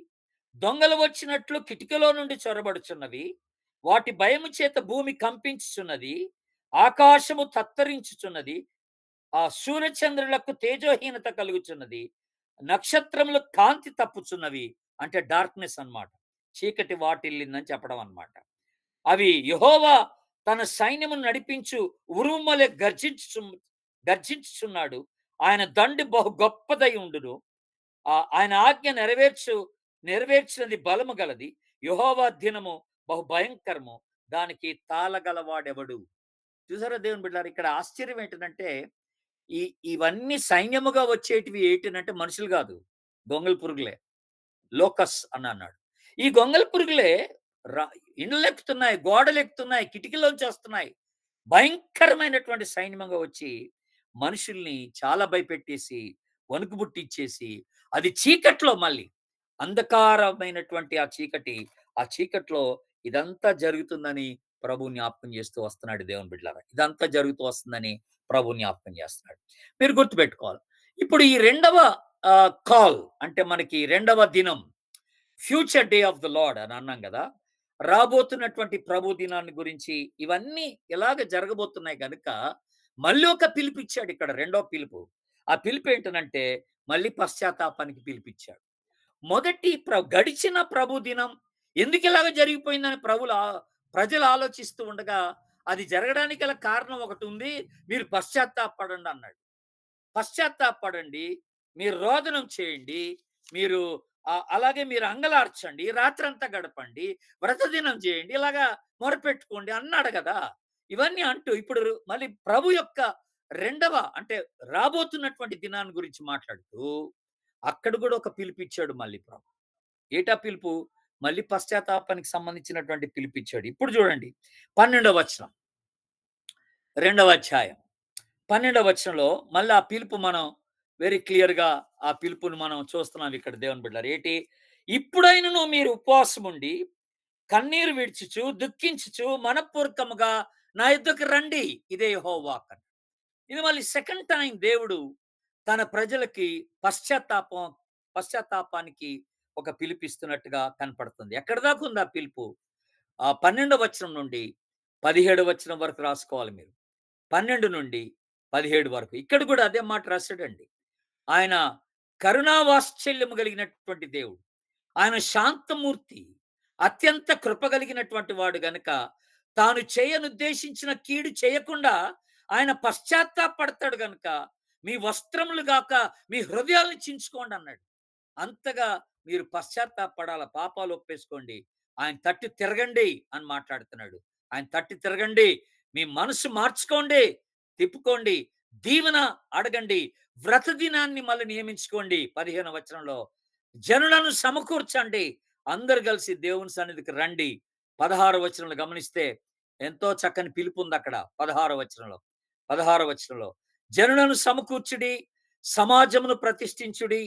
దొంగలు వచ్చినట్లు కిటికీలో నుండి చొరబడుచున్నవి. వాటి భయము చేత భూమి కంపించుచున్నది. ఆకాశము తత్తరించుచున్నది. ఆ సూర్యచంద్రులకు తేజోహీనత కలుగుచున్నది. నక్షత్రములు కాంతి తప్పుచున్నవి. అంటే డార్క్నెస్ అన్నమాట. చీకటి వాటిల్లిందని చెప్పడం అన్నమాట. అవి యెహోవా తన సైన్యమును నడిపించు ఉరుమువలె గర్జించుచున్నాడు. ఆయన దండు బహు గొప్పదై ఉండును. ఆయన ఆజ్ఞ నెరవేర్చినది బలము గలది. యెహోవా దినము బహు భయంకరము. దానికి తాళగలవాడెవడు? చూసారా దేవుని బిడ్డలారా? ఇక్కడ ఆశ్చర్యం ఏంటంటే, ఈ ఇవన్నీ సైన్యముగా వచ్చేటివి ఏంటనంటే మనుషులు కాదు, గొంగళి పురుగులే. లోకస్ అని అన్నాడు. ఈ గొంగళి పురుగులే ర ఇండ్లెక్కుతున్నాయి, గోడలెక్కుతున్నాయి, కిటికీలోంచి వస్తున్నాయి. భయంకరమైనటువంటి సైన్యంగా వచ్చి మనుషుల్ని చాలా భయపెట్టేసి, వణుకు పుట్టిచ్చేసి, అది చీకట్లో మళ్ళీ అంధకారమైనటువంటి ఆ చీకట్లో ఇదంతా జరుగుతుందని ప్రభు జ్ఞాపకం చేస్తూ వస్తున్నాడు దేవుని బిడ్డలారా. ఇదంతా జరుగుతూ వస్తుందని ప్రభు జ్ఞాపకం చేస్తున్నాడు. మీరు గుర్తుపెట్టుకోవాలి. ఇప్పుడు ఈ రెండవ కాల్ అంటే మనకి రెండవ దినం, future day of the lord అని అన్నాం కదా. రాబోతున్నటువంటి ప్రభు దినాన్ని గురించి ఇవన్నీ ఎలాగ జరగబోతున్నాయి కనుక మళ్ళీ ఒక పిలుపు ఇచ్చాడు ఇక్కడ, రెండో పిలుపు. ఆ పిలుపు ఏంటనంటే మళ్ళీ పశ్చాత్తాపానికి పిలిపించాడు. గడిచిన ప్రభు దినం ఎందుకు ఇలాగ జరిగిపోయిందని ప్రజలు ఆలోచిస్తూ ఉండగా అది జరగడానికి గల కారణం ఒకటి ఉంది. మీరు పశ్చాత్తాపపడండి అన్నాడు. పశ్చాత్తాపపడండి. మీరు రోదనం చేయండి. మీరు అలాగే మీరు అంగలార్చండి. రాత్రంతా గడపండి. వ్రతదినం చేయండి. ఇలాగా మొరపెట్టుకోండి అన్నాడు గదా! ఇవన్నీ అంటూ ఇప్పుడు మళ్ళీ ప్రభు యొక్క రెండవ అంటే రాబోతున్నటువంటి దినాన్ని గురించి మాట్లాడుతూ అక్కడ గూడా ఒక పిలుపిచ్చాడు మళ్ళీ ప్రభు. ఏటా పిలుపు? మళ్ళీ పశ్చాత్తాపానికి సంబంధించినటువంటి పిలుపిచ్చాడు. ఇప్పుడు చూడండి 12వ వచనం. రెండవ అధ్యాయం. 12వ వచనంలో మళ్ళీ ఆ పిలుపు మనం వెరీ క్లియర్‌గా ఆ పిలుపుని మనం చూస్తున్నాం ఇక్కడ దేవుని బిడ్డలారా. ఏటి? ఇప్పుడైనను మీరు ఉపవాసముండి, కన్నీరు విడుచుచు, దుఃఖించుచు, మనఃపూర్వకముగా నా యొద్దకు రండి. ఇదే యెహోవా వాక్. ఇది మళ్ళీ సెకండ్ టైమ్ దేవుడు తన ప్రజలకి పశ్చాత్తాపానికి ఒక పిలుపిస్తున్నట్టుగా కనపడుతుంది. ఎక్కడి దాకా ఉంది ఆ పిలుపు? 12వ వచనం నుండి 17వ వచనం వరకు రాసుకోవాలి మీరు. 12 నుండి 17 వరకు. ఇక్కడ కూడా అదే మాట రాసాడండి. ఆయన కరుణావాత్సల్యము కలిగినటువంటి దేవుడు. ఆయన శాంతమూర్తి. అత్యంత కృప కలిగినటువంటి వాడు గనుక తాను చేయనుద్దేశించిన కీడు చేయకుండా ఆయన పశ్చాత్తాపడతాడు గనుక మీ వస్త్రములు గాక మీ హృదయాలను చించుకోండి అన్నాడు. అంతగా మీరు పశ్చాత్తాపడాల, పాపాలు ఒప్పేసుకోండి. ఆయన తట్టి తిరగండి అని మాట్లాడుతున్నాడు. ఆయన తట్టి తిరగండి. మీ మనసు మార్చుకోండి. తిప్పుకోండి. దీవెన అడగండి. వ్రత దినాన్ని మళ్ళీ నియమించుకోండి. 15వ వచనంలో జనులను సమకూర్చండి. అందరూ కలిసి దేవుని సన్నిధికి రండి. 16వ వచనంలో గమనిస్తే ఎంతో చక్కని పిలుపు ఉంది అక్కడ. 16వ వచనంలో. 16వ వచనంలో జనులను సమకూర్చుడి, సమాజమును ప్రతిష్ఠించుడి,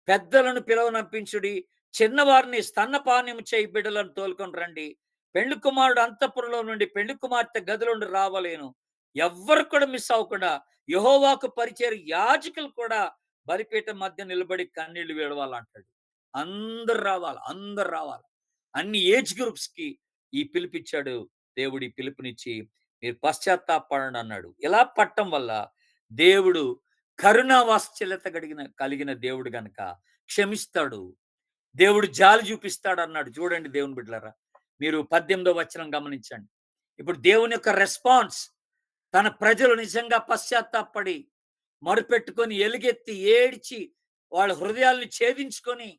పెద్దలను పిలవనంపించుడి, చిన్నవారిని స్తన్నపానము చేయి బిడ్డలను తోలుకొని రండి. పెళ్లి కుమారుడు అంతఃపురంలో నుండి పెళ్లి కుమార్తె గదిలో నుండి రావలేను. ఎవ్వరు కూడా మిస్ అవ్వకుండా యెహోవాకు పరిచయ యాజకులు కూడా బలిపీఠం మధ్య నిలబడి కన్నీళ్లు విడవాలంటాడు. అందరు రావాలి. అందరు రావాలి. అన్ని ఏజ్ గ్రూప్స్‌కి ఈ పిలుపిచ్చాడు. దేవుడు ఈ పిలుపునిచ్చి మీరు పశ్చాత్తాపపడండి అన్నాడు. ఇలా పడటం వల్ల దేవుడు కరుణా వాత్సల్యత కలిగిన దేవుడు గనక క్షమిస్తాడు. దేవుడు జాలి చూపిస్తాడు అన్నాడు. చూడండి దేవుని బిడ్డలారా. మీరు 18వ వచనం గమనించండి. ఇప్పుడు దేవుని యొక్క రెస్పాన్స్ తన ప్రజలు నిజంగా పశ్చాత్తాపపడి మొరపెట్టుకొని ఎలుగెత్తి ఏడ్చి వాళ్ళ హృదయాల్ని ఛేదించుకొని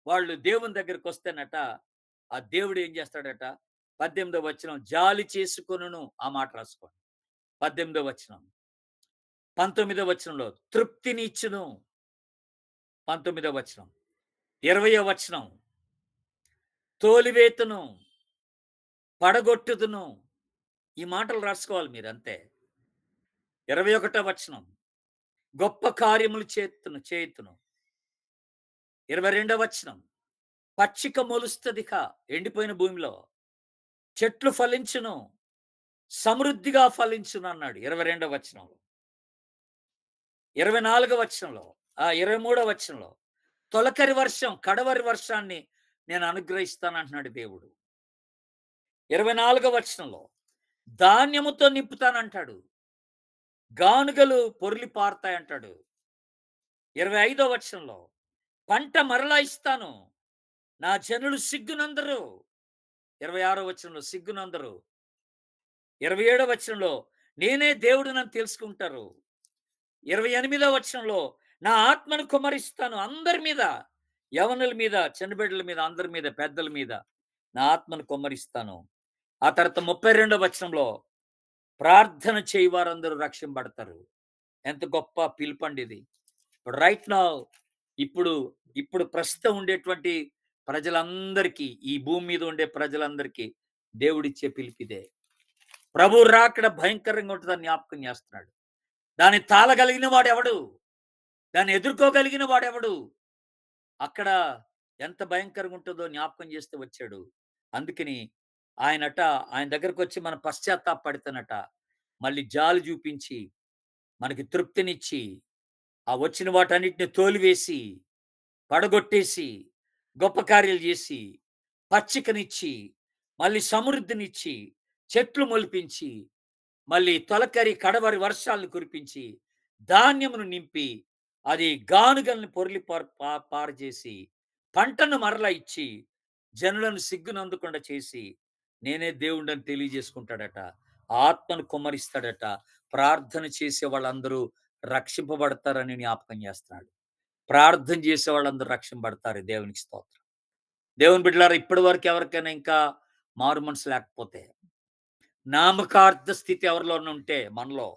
వాళ్ళు దేవుని దగ్గరికి వస్తేనట ఆ దేవుడు ఏం చేస్తాడట? 18వ వచనం జాలి చేసుకొనును ఆ మాట రాసుకోండి. 18వ వచనం. 19వ వచనంలో తృప్తిని ఇచ్చును. 19వ వచనం. 20వ వచనం తోలివేతును, పడగొట్టుదును. ఈ మాటలు రాసుకోవాలి మీరు అంతే. 21వ వచనం గొప్ప కార్యములు చేతును. 22వ వచనం పచ్చిక మొలుస్తదిక ఎండిపోయిన భూమిలో చెట్లు ఫలించును, సమృద్ధిగా ఫలించును అన్నాడు 22వ వచనంలో. 24వ వచనంలో 23వ వచనంలో తొలకరి వర్షం, కడవరి వర్షాన్ని నేను అనుగ్రహిస్తాను అంటున్నాడు దేవుడు. 24వ వచనంలో ధాన్యముతో నింపుతానంటాడు. గానుగలు పొర్లి పారుతాయంటాడు. 25వ వచనంలో పంట మరలా ఇస్తాను. నా జనులు సిగ్గునందరు. 26వ వచనంలో సిగ్గునందరు. 27వ వచనంలో నేనే దేవుడినని తెలుసుకుంటారు. 28వ వచనంలో నా ఆత్మను కుమ్మరిస్తాను అందరి మీద, యవనుల మీద, చిన్నబిడ్డల మీద, అందరి మీద, పెద్దల మీద నా ఆత్మను కుమ్మరిస్తాను. ఆ తర్వాత 32వ వచనంలో ప్రార్థన చేయి వారందరూ రక్షింపబడతారు. ఎంత గొప్ప పిలుపండి ఇది. రైట్ నౌ ఇప్పుడు ఇప్పుడు ప్రస్తుతం ఉండేటువంటి ప్రజలందరికీ, ఈ భూమి మీద ఉండే ప్రజలందరికీ దేవుడిచ్చే పిలుపిదే. ప్రభు రాకడ భయంకరంగా ఉంటుందని జ్ఞాపకం చేస్తున్నాడు. దాన్ని తాళగలిగిన వాడెవడు? దాన్ని ఎదుర్కోగలిగిన వాడెవడు? అక్కడ ఎంత భయంకరంగా ఉంటుందో జ్ఞాపకం చేస్తూ వచ్చాడు. అందుకని ఆయన దగ్గరకు వచ్చి మనం పశ్చాత్తాపపడితేనట మళ్ళీ జాలి చూపించి మనకి తృప్తినిచ్చి ఆ వచ్చిన వాటన్నిటిని తోలివేసి పడగొట్టేసి గొప్ప కార్యాలు చేసి పచ్చికనిచ్చి మళ్ళీ సమృద్ధినిచ్చి చెట్లు మొలిపించి మళ్ళీ తొలకరి కడవరి వర్షాలను కురిపించి ధాన్యమును నింపి అది గానుగల్ని పొర్లి పారు చేసి పంటను మరలా ఇచ్చి జనులను సిగ్గునందకుండా చేసి నేనే దేవుడని తెలియజేసుకుంటాడట. ఆత్మను కుమ్మరిస్తాడట. ప్రార్థన చేసే వాళ్ళందరూ రక్షింపబడతారని జ్ఞాపకం చేస్తున్నాడు. ప్రార్థన చేసే వాళ్ళందరూ రక్షింపబడతారు. దేవునికి స్తోత్రం. దేవుని బిడ్డలారా, ఇప్పటి వరకు ఎవరికైనా ఇంకా మారు మనసు లేకపోతే, నామకార్థ స్థితి ఎవరిలోనే ఉంటే మనలో,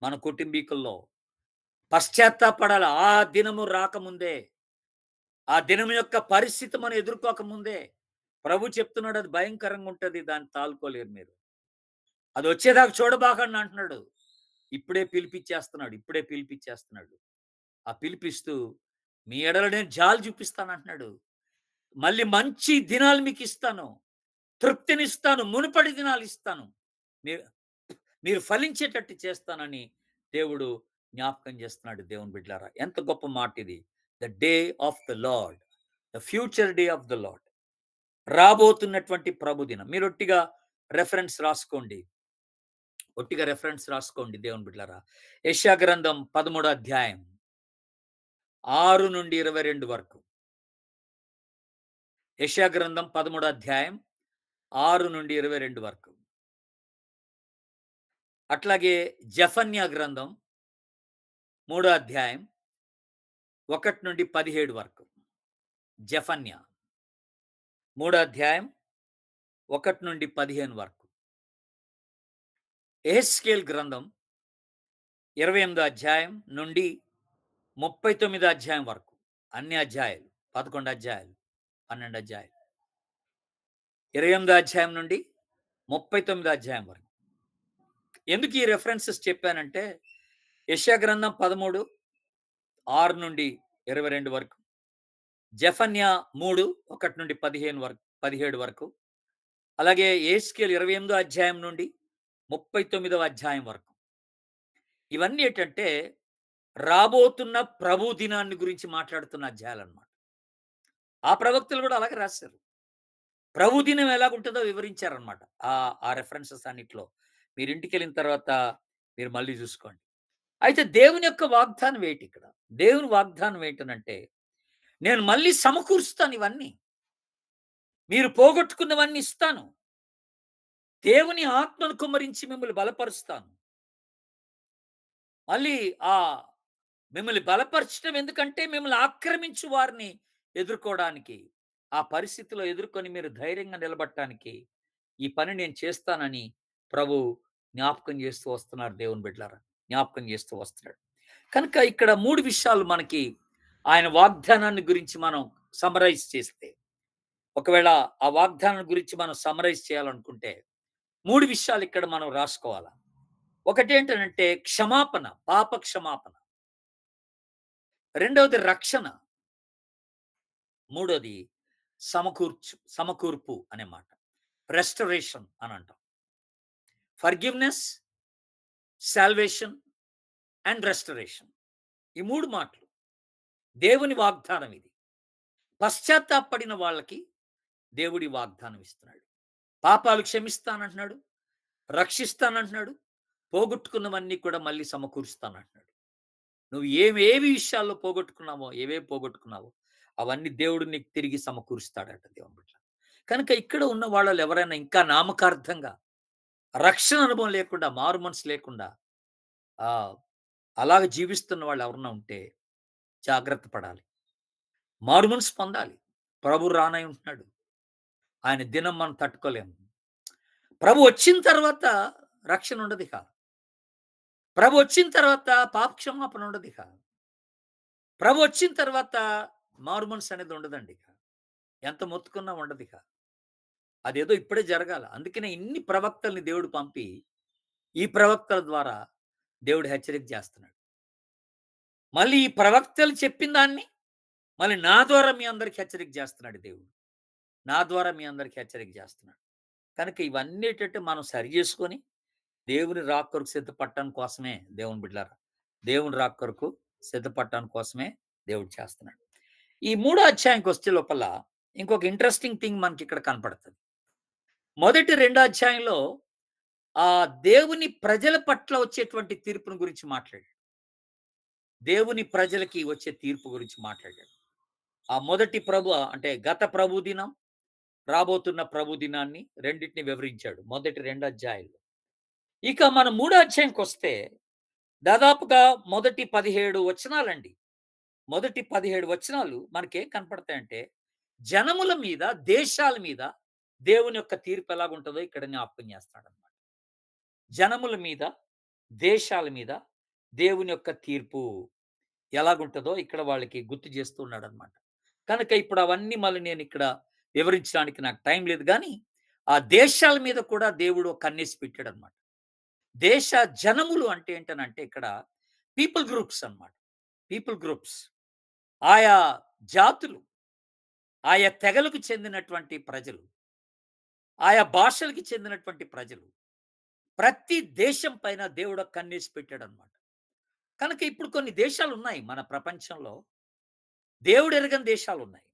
మన కుటుంబీకుల్లో పశ్చాత్తాపడాలి. ఆ దినము రాకముందే, ఆ దినం యొక్క పరిస్థితి మనం ఎదుర్కోకముందే ప్రభు చెప్తున్నాడు, అది భయంకరంగా ఉంటది. దాన్ని తాలుకోలేరు మీరు. అది వచ్చేదాకా చూడబాకండి అంటున్నాడు. ఇప్పుడే పిలిపిచ్చేస్తున్నాడు. ఇప్పుడే పిలిపిచ్చేస్తున్నాడు. ఆ పిలిపిస్తూ మీ ఎడల నేను జాలి చూపిస్తానంటున్నాడు. మళ్ళీ మంచి దినాలు మీకిస్తాను. తృప్తినిస్తాను. మునుపటి దినాలిస్తాను. మీరు మీరు ఫలించేటట్టు చేస్తానని దేవుడు జ్ఞాపకం చేస్తున్నాడు. దేవుని బిడ్డలారా, ఎంత గొప్ప మాట ఇది. The day of the lord. The future day of the lord. రాబోతున్నటువంటి ప్రభుదినం. మీరు ఒట్టిగా రెఫరెన్స్ రాసుకోండి. ఒట్టిగా రెఫరెన్స్ రాసుకోండి దేవుని బిడ్డలారా. యెషయా గ్రంథం 13 అధ్యాయం 6 నుండి 22 వరకు. యెషయా గ్రంథం 13 అధ్యాయం 6 నుండి 22 వరకు. అట్లాగే జెఫన్యా గ్రంథం 3 అధ్యాయం 1 నుండి 17 వరకు. జెఫన్యా 3 అధ్యాయం 1 నుండి 15 వరకు. యెహెజ్కేలు గ్రంథం 28 అధ్యాయం నుండి 39 అధ్యాయం వరకు. అన్ని అధ్యాయాలు 11 అధ్యాయాలు, 12 అధ్యాయాలు. 28 అధ్యాయం నుండి 39 అధ్యాయం వరకు. ఎందుకు ఈ రెఫరెన్సెస్ చెప్పానంటే, యెషయా గ్రంథం 13 6 నుండి 22 వరకు, జెఫన్యా 3 1 నుండి 15 వరకు, 17 వరకు, అలాగే యెహెజ్కేలు 28 అధ్యాయం నుండి 39 అధ్యాయం వరకు. ఇవన్నీ ఏంటంటే రాబోతున్న ప్రభు దినాన్ని గురించి మాట్లాడుతున్న అధ్యాయాలన్నమాట. ఆ ప్రవక్తలు కూడా అలాగే రాశారు. ప్రభు దినం ఎలాగుంటుందో వివరించారన్నమాట. ఆ రెఫరెన్సెస్ అన్నిట్లో. మీరు ఇంటికెళ్ళిన తర్వాత మీరు మళ్ళీ చూసుకోండి. అయితే దేవుని యొక్క వాగ్దానం ఏంటి ఇక్కడ? దేవుని వాగ్దానం ఏంటనంటే, నేను మళ్ళీ సమకూరుస్తాను ఇవన్నీ. మీరు పోగొట్టుకున్నవన్నీ ఇస్తాను. దేవుని ఆత్మను కుమ్మరించి మిమ్మల్ని బలపరుస్తాను. మళ్ళీ ఆ మిమ్మల్ని బలపరచడం ఎందుకంటే, మిమ్మల్ని ఆక్రమించు వారిని ఎదుర్కోవడానికి, ఆ పరిస్థితిలో ఎదుర్కొని మీరు ధైర్యంగా నిలబడటానికి ఈ పని నేను చేస్తానని ప్రభు జ్ఞాపకం చేస్తూ వస్తున్నారు. దేవుని బిడ్డలారా, జ్ఞాపకం చేస్తూ వస్తున్నాడు. కనుక ఇక్కడ 3 విషయాలు మనకి ఆయన వాగ్దానాన్ని గురించి మనం సమరైజ్ చేస్తే, ఒకవేళ ఆ వాగ్దానం గురించి మనం సమరైజ్ చేయాలనుకుంటే 3 విషయాలు ఇక్కడ మనం రాసుకోవాలా. ఒకటేంటనంటే క్షమాపణ, పాప క్షమాపణ. రెండవది రక్షణ. మూడోది సమకూర్పు అనే మాట. రెస్టరేషన్ అని అంటాం. Forgiveness, salvation and restoration. ఈ 3 మాటలు దేవుని వాగ్దానం ఇది. పశ్చాత్తాపడిన వాళ్ళకి దేవుడి వాగ్దానం ఇస్తున్నాడు. పాపాలు క్షమిస్తానంటున్నాడు, రక్షిస్తానంటున్నాడు, పోగొట్టుకున్నవన్నీ కూడా మళ్ళీ సమకూరుస్తానంటున్నాడు. నువ్వు ఏవేవి విషయాల్లో పోగొట్టుకున్నావో, ఏవేవి పోగొట్టుకున్నావో అవన్నీ దేవుడు నీకు తిరిగి సమకూరుస్తాడట దేవుని బిడ్డ. కనుక ఇక్కడ ఉన్న వాళ్ళు ఎవరైనా ఇంకా నామకార్థంగా రక్షణ అనుభవం లేకుండా, మారు మనసు లేకుండా అలాగ జీవిస్తున్న వాళ్ళు ఎవరన్నా ఉంటే జాగ్రత్త పడాలి. మారు మనసు పొందాలి. ప్రభు రానై ఉంటున్నాడు. ఆయన దినం మనం తట్టుకోలేము. ప్రభు వచ్చిన తర్వాత రక్షణ ఉండదిక. ప్రభు వచ్చిన తర్వాత పాప క్షమాపణ ఉండదిక. ప్రభు వచ్చిన తర్వాత మారు మనసు అనేది ఉండదండి ఇక. ఎంత మొత్తుకున్నా ఉండదిక. అదేదో ఇప్పుడే జరగాల. అందుకనే ఇన్ని ప్రవక్తల్ని దేవుడు పంపి, ఈ ప్రవక్తల ద్వారా దేవుడు హెచ్చరిక చేస్తున్నాడు. మళ్ళీ ఈ ప్రవక్తలు చెప్పిన దాన్ని మళ్ళీ నా ద్వారా మీ అందరికి హెచ్చరిక చేస్తున్నాడు దేవుడు. నా ద్వారా మీ అందరికి హెచ్చరిక చేస్తున్నాడు. కనుక ఇవన్నీ ఏంటంటే మనం సరి చేసుకొని దేవుని రాక కొరకు సిద్ధపడటానికి కోసమే దేవుని బిడ్డలారా. దేవుని రాక కొరకు సిద్ధపడటానికి కోసమే దేవుడు చేస్తున్నాడు. ఈ 3వ అధ్యాయంకి వచ్చే లోపల ఇంకొక ఇంట్రెస్టింగ్ థింగ్ మనకి ఇక్కడ కనపడుతుంది. మొదటి 2 అధ్యాయంలో దేవుని ప్రజల పట్ల వచ్చేటువంటి తీర్పును గురించి మాట్లాడాడు. దేవుని ప్రజలకి వచ్చే తీర్పు గురించి మాట్లాడాడు. ఆ మొదటి ప్రభు అంటే గత ప్రభు దినం, రాబోతున్న ప్రభు దినాన్ని రెండిటిని వివరించాడు. మొదటి 2 అధ్యాయాల్లో. ఇక మనం 3 అధ్యాయంకొస్తే దాదాపుగా మొదటి 17 వచనాలండి. మొదటి 17 వచనాలు మనకేం కనపడతాయంటే, జనముల మీద, దేశాల మీద దేవుని యొక్క తీర్పు ఎలాగుంటదో ఇక్కడ జ్ఞాపకం చేస్తాడన్నమాట. జనముల మీద, దేశాల మీద దేవుని యొక్క తీర్పు ఎలాగుంటదో ఇక్కడ వాళ్ళకి గుర్తు చేస్తూ ఉన్నాడన్నమాట. కనుక ఇప్పుడు అవన్నీ మళ్ళీ నేనిక్కడ వివరించడానికి నాకు టైం లేదు గానీ, ఆ దేశాల మీద కూడా దేవుడు ఒక కన్నేసి పెట్టాడన్నమాట. దేశ జనములు అంటే ఏంటనంటే ఇక్కడ పీపుల్ గ్రూప్స్ అన్నమాట. People groups. ఆయా జాతులు, ఆయా తెగలకు చెందినటువంటి ప్రజలు, ఆయా భాషలకి చెందినటువంటి ప్రజలు, ప్రతి దేశం పైన దేవుడు ఒక కన్నేసి పెట్టాడన్నమాట. కనుక ఇప్పుడు కొన్ని దేశాలున్నాయి మన ప్రపంచంలో. దేవుడు ఎరగని దేశాలున్నాయి.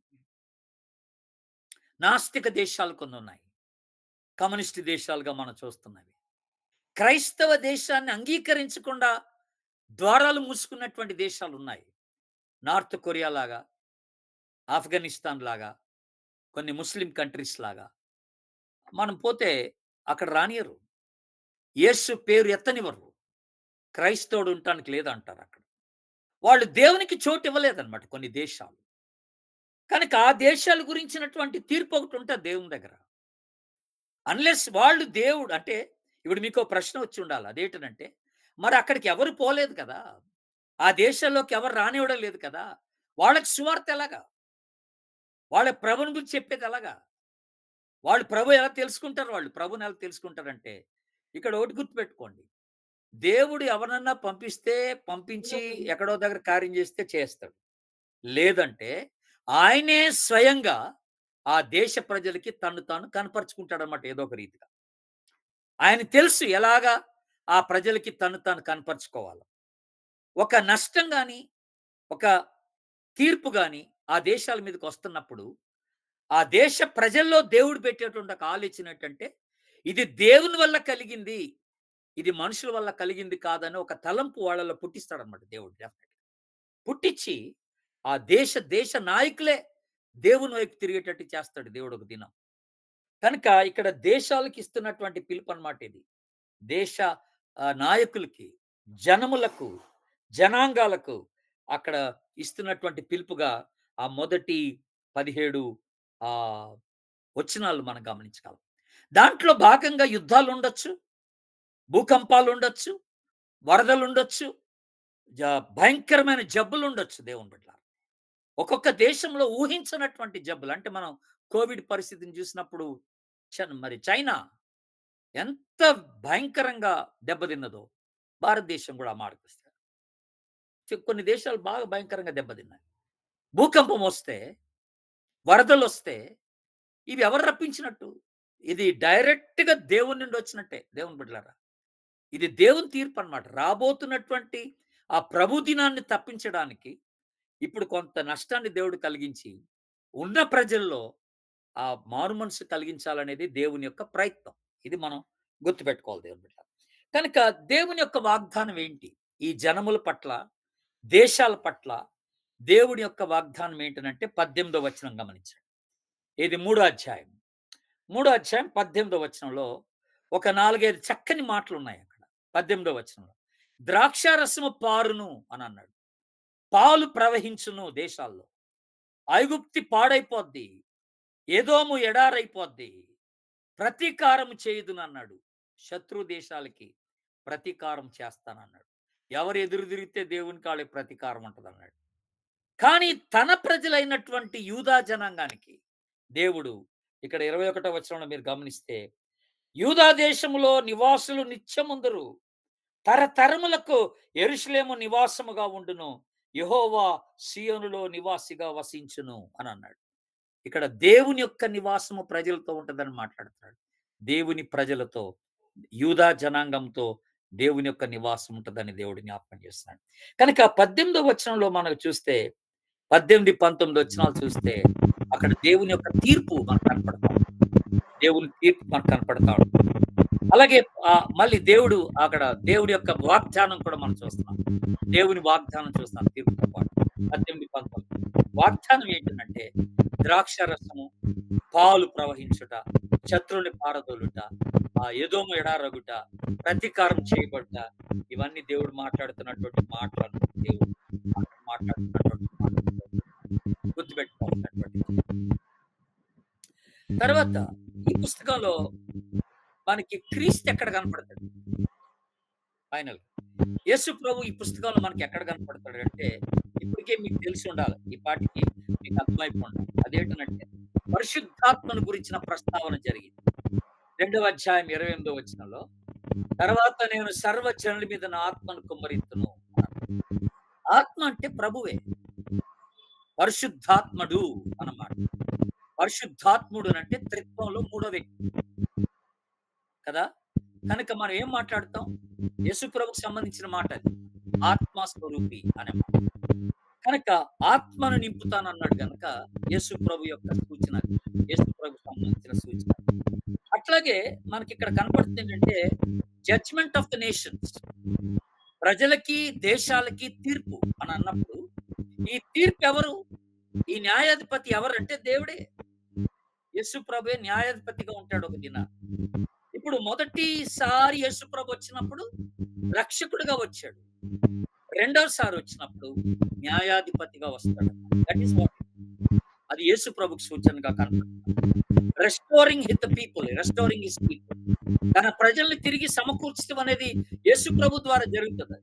నాస్తిక దేశాలు కొన్నున్నాయి. కమ్యూనిస్ట్ దేశాలుగా మనం చూస్తున్నవి. క్రైస్తవ దేశాన్ని అంగీకరించకుండా ద్వారాలు మూసుకున్నటువంటి దేశాలున్నాయి. నార్త్ కొరియా లాగా, ఆఫ్ఘనిస్తాన్ లాగా, కొన్ని ముస్లిం కంట్రీస్ లాగా. మనం పోతే అక్కడ రానియరు. యేసు పేరు ఎత్తనివ్వరు. క్రైస్తవుడు ఉండటానికి లేదంటారు అక్కడ. వాళ్ళు దేవునికి చోటు ఇవ్వలేదన్నమాట కొన్ని దేశాలు. కనుక ఆ దేశాల గురించినటువంటి తీర్పు ఒకటి ఉంటది దేవుని దగ్గర. అన్‌లెస్ వాళ్ళు దేవుడు అంటే ఇప్పుడు మీకో ప్రశ్న వచ్చి ఉండాలి. అదేంటనంటే మరి అక్కడికి ఎవరు పోలేదు కదా! ఆ దేశాల్లోకి ఎవరు రానివ్వడం లేదు కదా! వాళ్ళకి సువార్త ఎలాగా? వాళ్ళ ప్రభువుని గురించి చెప్పేది ఎలాగా? వాళ్ళు ప్రభు ఎలా తెలుసుకుంటారు వాళ్ళు? ప్రభువుని ఎలా తెలుసుకుంటారంటే ఇక్కడ ఒకటి గుర్తుపెట్టుకోండి. దేవుడు ఎవరినన్నా పంపించి ఎక్కడో దగ్గర కార్యం చేస్తే చేస్తాడు. లేదంటే ఆయనే స్వయంగా ఆ దేశ ప్రజలకి తన్ను తాను కనపరుచుకుంటాడన్నమాట ఏదో ఒక రీతిగా. ఆయనకి తెలుసు ఎలాగా ఆ ప్రజలకి తన్ను తాను కనపరుచుకోవాలో. ఒక నష్టం గాని, ఒక తీర్పు గాని ఆ దేశాల మీదకొస్తున్నప్పుడు, ఆ దేశ ప్రజల్లో దేవుడు పెట్టేటువంటి ఒక ఆలోచన ఏంటంటే, ఇది దేవుని వల్ల కలిగింది. ఇది మనుషుల వల్ల కలిగింది కాదని ఒక తలంపు వాళ్ళలో పుట్టిస్తాడన్నమాట దేవుడు డెఫినెట్‌గా. పుట్టించి ఆ దేశ నాయకులే దేవుని వైపు తిరిగేటట్టు చేస్తాడు దేవుడు ఒక దినం. కనుక ఇక్కడ దేశాలకు ఇస్తున్నటువంటి పిలుపన్నమాట ఇది. దేశ నాయకులకి, జనములకు, జనాంగాలకు అక్కడ ఇస్తున్నటువంటి పిలుపుగా ఆ మొదటి 17 ఆహ్, వచనాలు మనం గమనించగలం. దాంట్లో భాగంగా యుద్ధాలుండొచ్చు, భూకంపాలుండొచ్చు, వరదలుండొచ్చు, జ భయంకరమైన జబ్బులుండొచ్చు దేవుని బిడ్డలారా. ఒక్కొక్క దేశంలో ఊహించనటువంటి జబ్బులు. అంటే మనం కోవిడ్ పరిస్థితిని చూసినప్పుడు మరి చైనా ఎంత భయంకరంగా దెబ్బతిన్నదో భారతదేశం కూడా ఆ మాటకొస్తే. కొన్ని దేశాలు బాగా భయంకరంగా దెబ్బతిన్నాయి. భూకంపం వస్తే, వరదలొస్తే ఇవి ఎవరు రప్పించినట్టు? ఇది డైరెక్ట్‌గా దేవుని నుండి వచ్చినట్టే దేవుని బిడ్డలారా. ఇది దేవుని తీర్పన్నమాట. రాబోతున్నటువంటి ఆ ప్రభు దినాన్ని తప్పించడానికి ఇప్పుడు కొంత నష్టాన్ని దేవుడు కలిగించి, ఉన్న ప్రజల్లో ఆ మారుమనసు కలిగించాలనేది దేవుని యొక్క ప్రయత్నం. ఇది మనం గుర్తుపెట్టుకోవాలి దేవుని బిడ్డ. కనుక దేవుని యొక్క వాగ్దానం ఏంటి? ఈ జనముల పట్ల, దేశాల పట్ల దేవుని యొక్క వాగ్దానం ఏంటనంటే 18వ వచనం గమనించండి. ఇది 3 అధ్యాయం. 3 అధ్యాయం 18వ వచనంలో ఒక 4, 5 చక్కని మాటలున్నాయి అక్కడ. 18వ వచనంలో. ద్రాక్షారసము పారును అని అన్నాడు. పాలు ప్రవహించును దేశాల్లో. ఐగుప్తి పాడైపోద్ది. ఏదోము ఎడారైపోద్ది. ప్రతీకారం చేయుదునన్నాడు. శత్రు దేశాలకి ప్రతీకారం చేస్తానన్నాడు. ఎవరు ఎదురు తిరిగితే దేవునికి ఆళ్ళకి ప్రతీకారం ఉంటదన్నాడు. కానీ తన ప్రజలైనటువంటి యూదా జనాంగానికి దేవుడు ఇక్కడ 21వ వచనంలో మీరు గమనిస్తే, యూదా దేశములో నివాసులు నిత్యముందురు. తరతరములకు యెరూషలేము నివాసముగా ఉండును. యెహోవా సీయోనులో నివాసిగా వసించును అని అన్నాడు. ఇక్కడ దేవుని యొక్క నివాసము ప్రజలతో ఉంటదని మాట్లాడుతున్నాడు. దేవుని ప్రజలతో, యూదా జనాంగంతో దేవుని యొక్క నివాసం ఉంటదని దేవుడు జ్ఞాపకం చేస్తున్నాడు. కనుక 18వ వచనంలో మనకు చూస్తే 18, 19 వచనాలు చూస్తే అక్కడ దేవుని యొక్క తీర్పు మనకు కనపడతా ఉంది. దేవుని తీర్పు మనకు కనపడతా ఉంది. అలాగే మళ్ళీ దేవుడి యొక్క వాగ్దానం కూడా మనం చూస్తున్నాం. దేవుని వాగ్దానం చూస్తున్నాం తీర్పుతో పాటు. 18, 19 వాగ్దానం ఏంటంటే ద్రాక్షారసము పాలు ప్రవహించుట, శత్రువుని పారదోలుట, ఎదోము ఎడారగుట, ప్రతీకారం చేయబడుట, ఇవన్నీ దేవుడు మాట్లాడుతున్నటువంటి మాటలను దేవుడు మాట్లాడుతున్నటువంటి మాటలు గుర్తుపెట్టుకోవాల్సినటువంటి తర్వాత ఈ పుస్తకంలో మనకి క్రీస్తు ఎక్కడ కనపడతాడు? ఫైనల్ యేసు ప్రభు ఈ పుస్తకంలో మనకి ఎక్కడ కనపడతాడంటే, ఇప్పటికే మీకు తెలిసి ఉండాలి. ఈ పాటికి మీకు అర్థమైపోయి ఉండాలి. అదేంటనంటే, పరిశుద్ధాత్మను గురించిన ప్రస్తావన జరిగింది. 2వ అధ్యాయం 28వ వచనంలో, తర్వాత నేను సర్వ జనుల మీద నా ఆత్మను కుమ్మరింతును. ఆత్మ అంటే ప్రభువే. పరిశుద్ధాత్ముడు అన్నమాట. పరిశుద్ధాత్ముడు అంటే త్రిత్వంలో మూడో వ్యక్తి కదా! కనుక మనం ఏం మాట్లాడుతాం? యేసు ప్రభుకు సంబంధించిన మాట అది. ఆత్మ స్వరూపి అనే మాట. కనుక ఆత్మను నింపుతానన్నాడు గనక యేసు ప్రభు యొక్క సూచన అది. యేసు ప్రభుకు సంబంధించిన సూచన. అట్లాగే మనకిక్కడ కనపడుతుంది ఏంటంటే జడ్జ్‌మెంట్ ఆఫ్ ద నేషన్స్. ప్రజలకి, దేశాలకి తీర్పు అని అన్నప్పుడు ఈ తీర్పు ఎవరు? ఈ న్యాయాధిపతి ఎవరంటే దేవుడే. యేసు ప్రభువే న్యాయాధిపతిగా ఉంటాడు ఒక దినాన. ఇప్పుడు మొదటిసారి యేసు ప్రభు వచ్చినప్పుడు రక్షకుడిగా వచ్చాడు. రెండోసారి వచ్చినప్పుడు న్యాయాధిపతిగా వస్తాడు. దట్ ఈస్ వాట్ అది యేసు ప్రభుకు సూచనగా కనపడుతుంది. Restoring his people, restoring his people. తన ప్రజల్ని తిరిగి సమకూర్చడం అనేది యేసు ప్రభు ద్వారా జరుగుతుంది.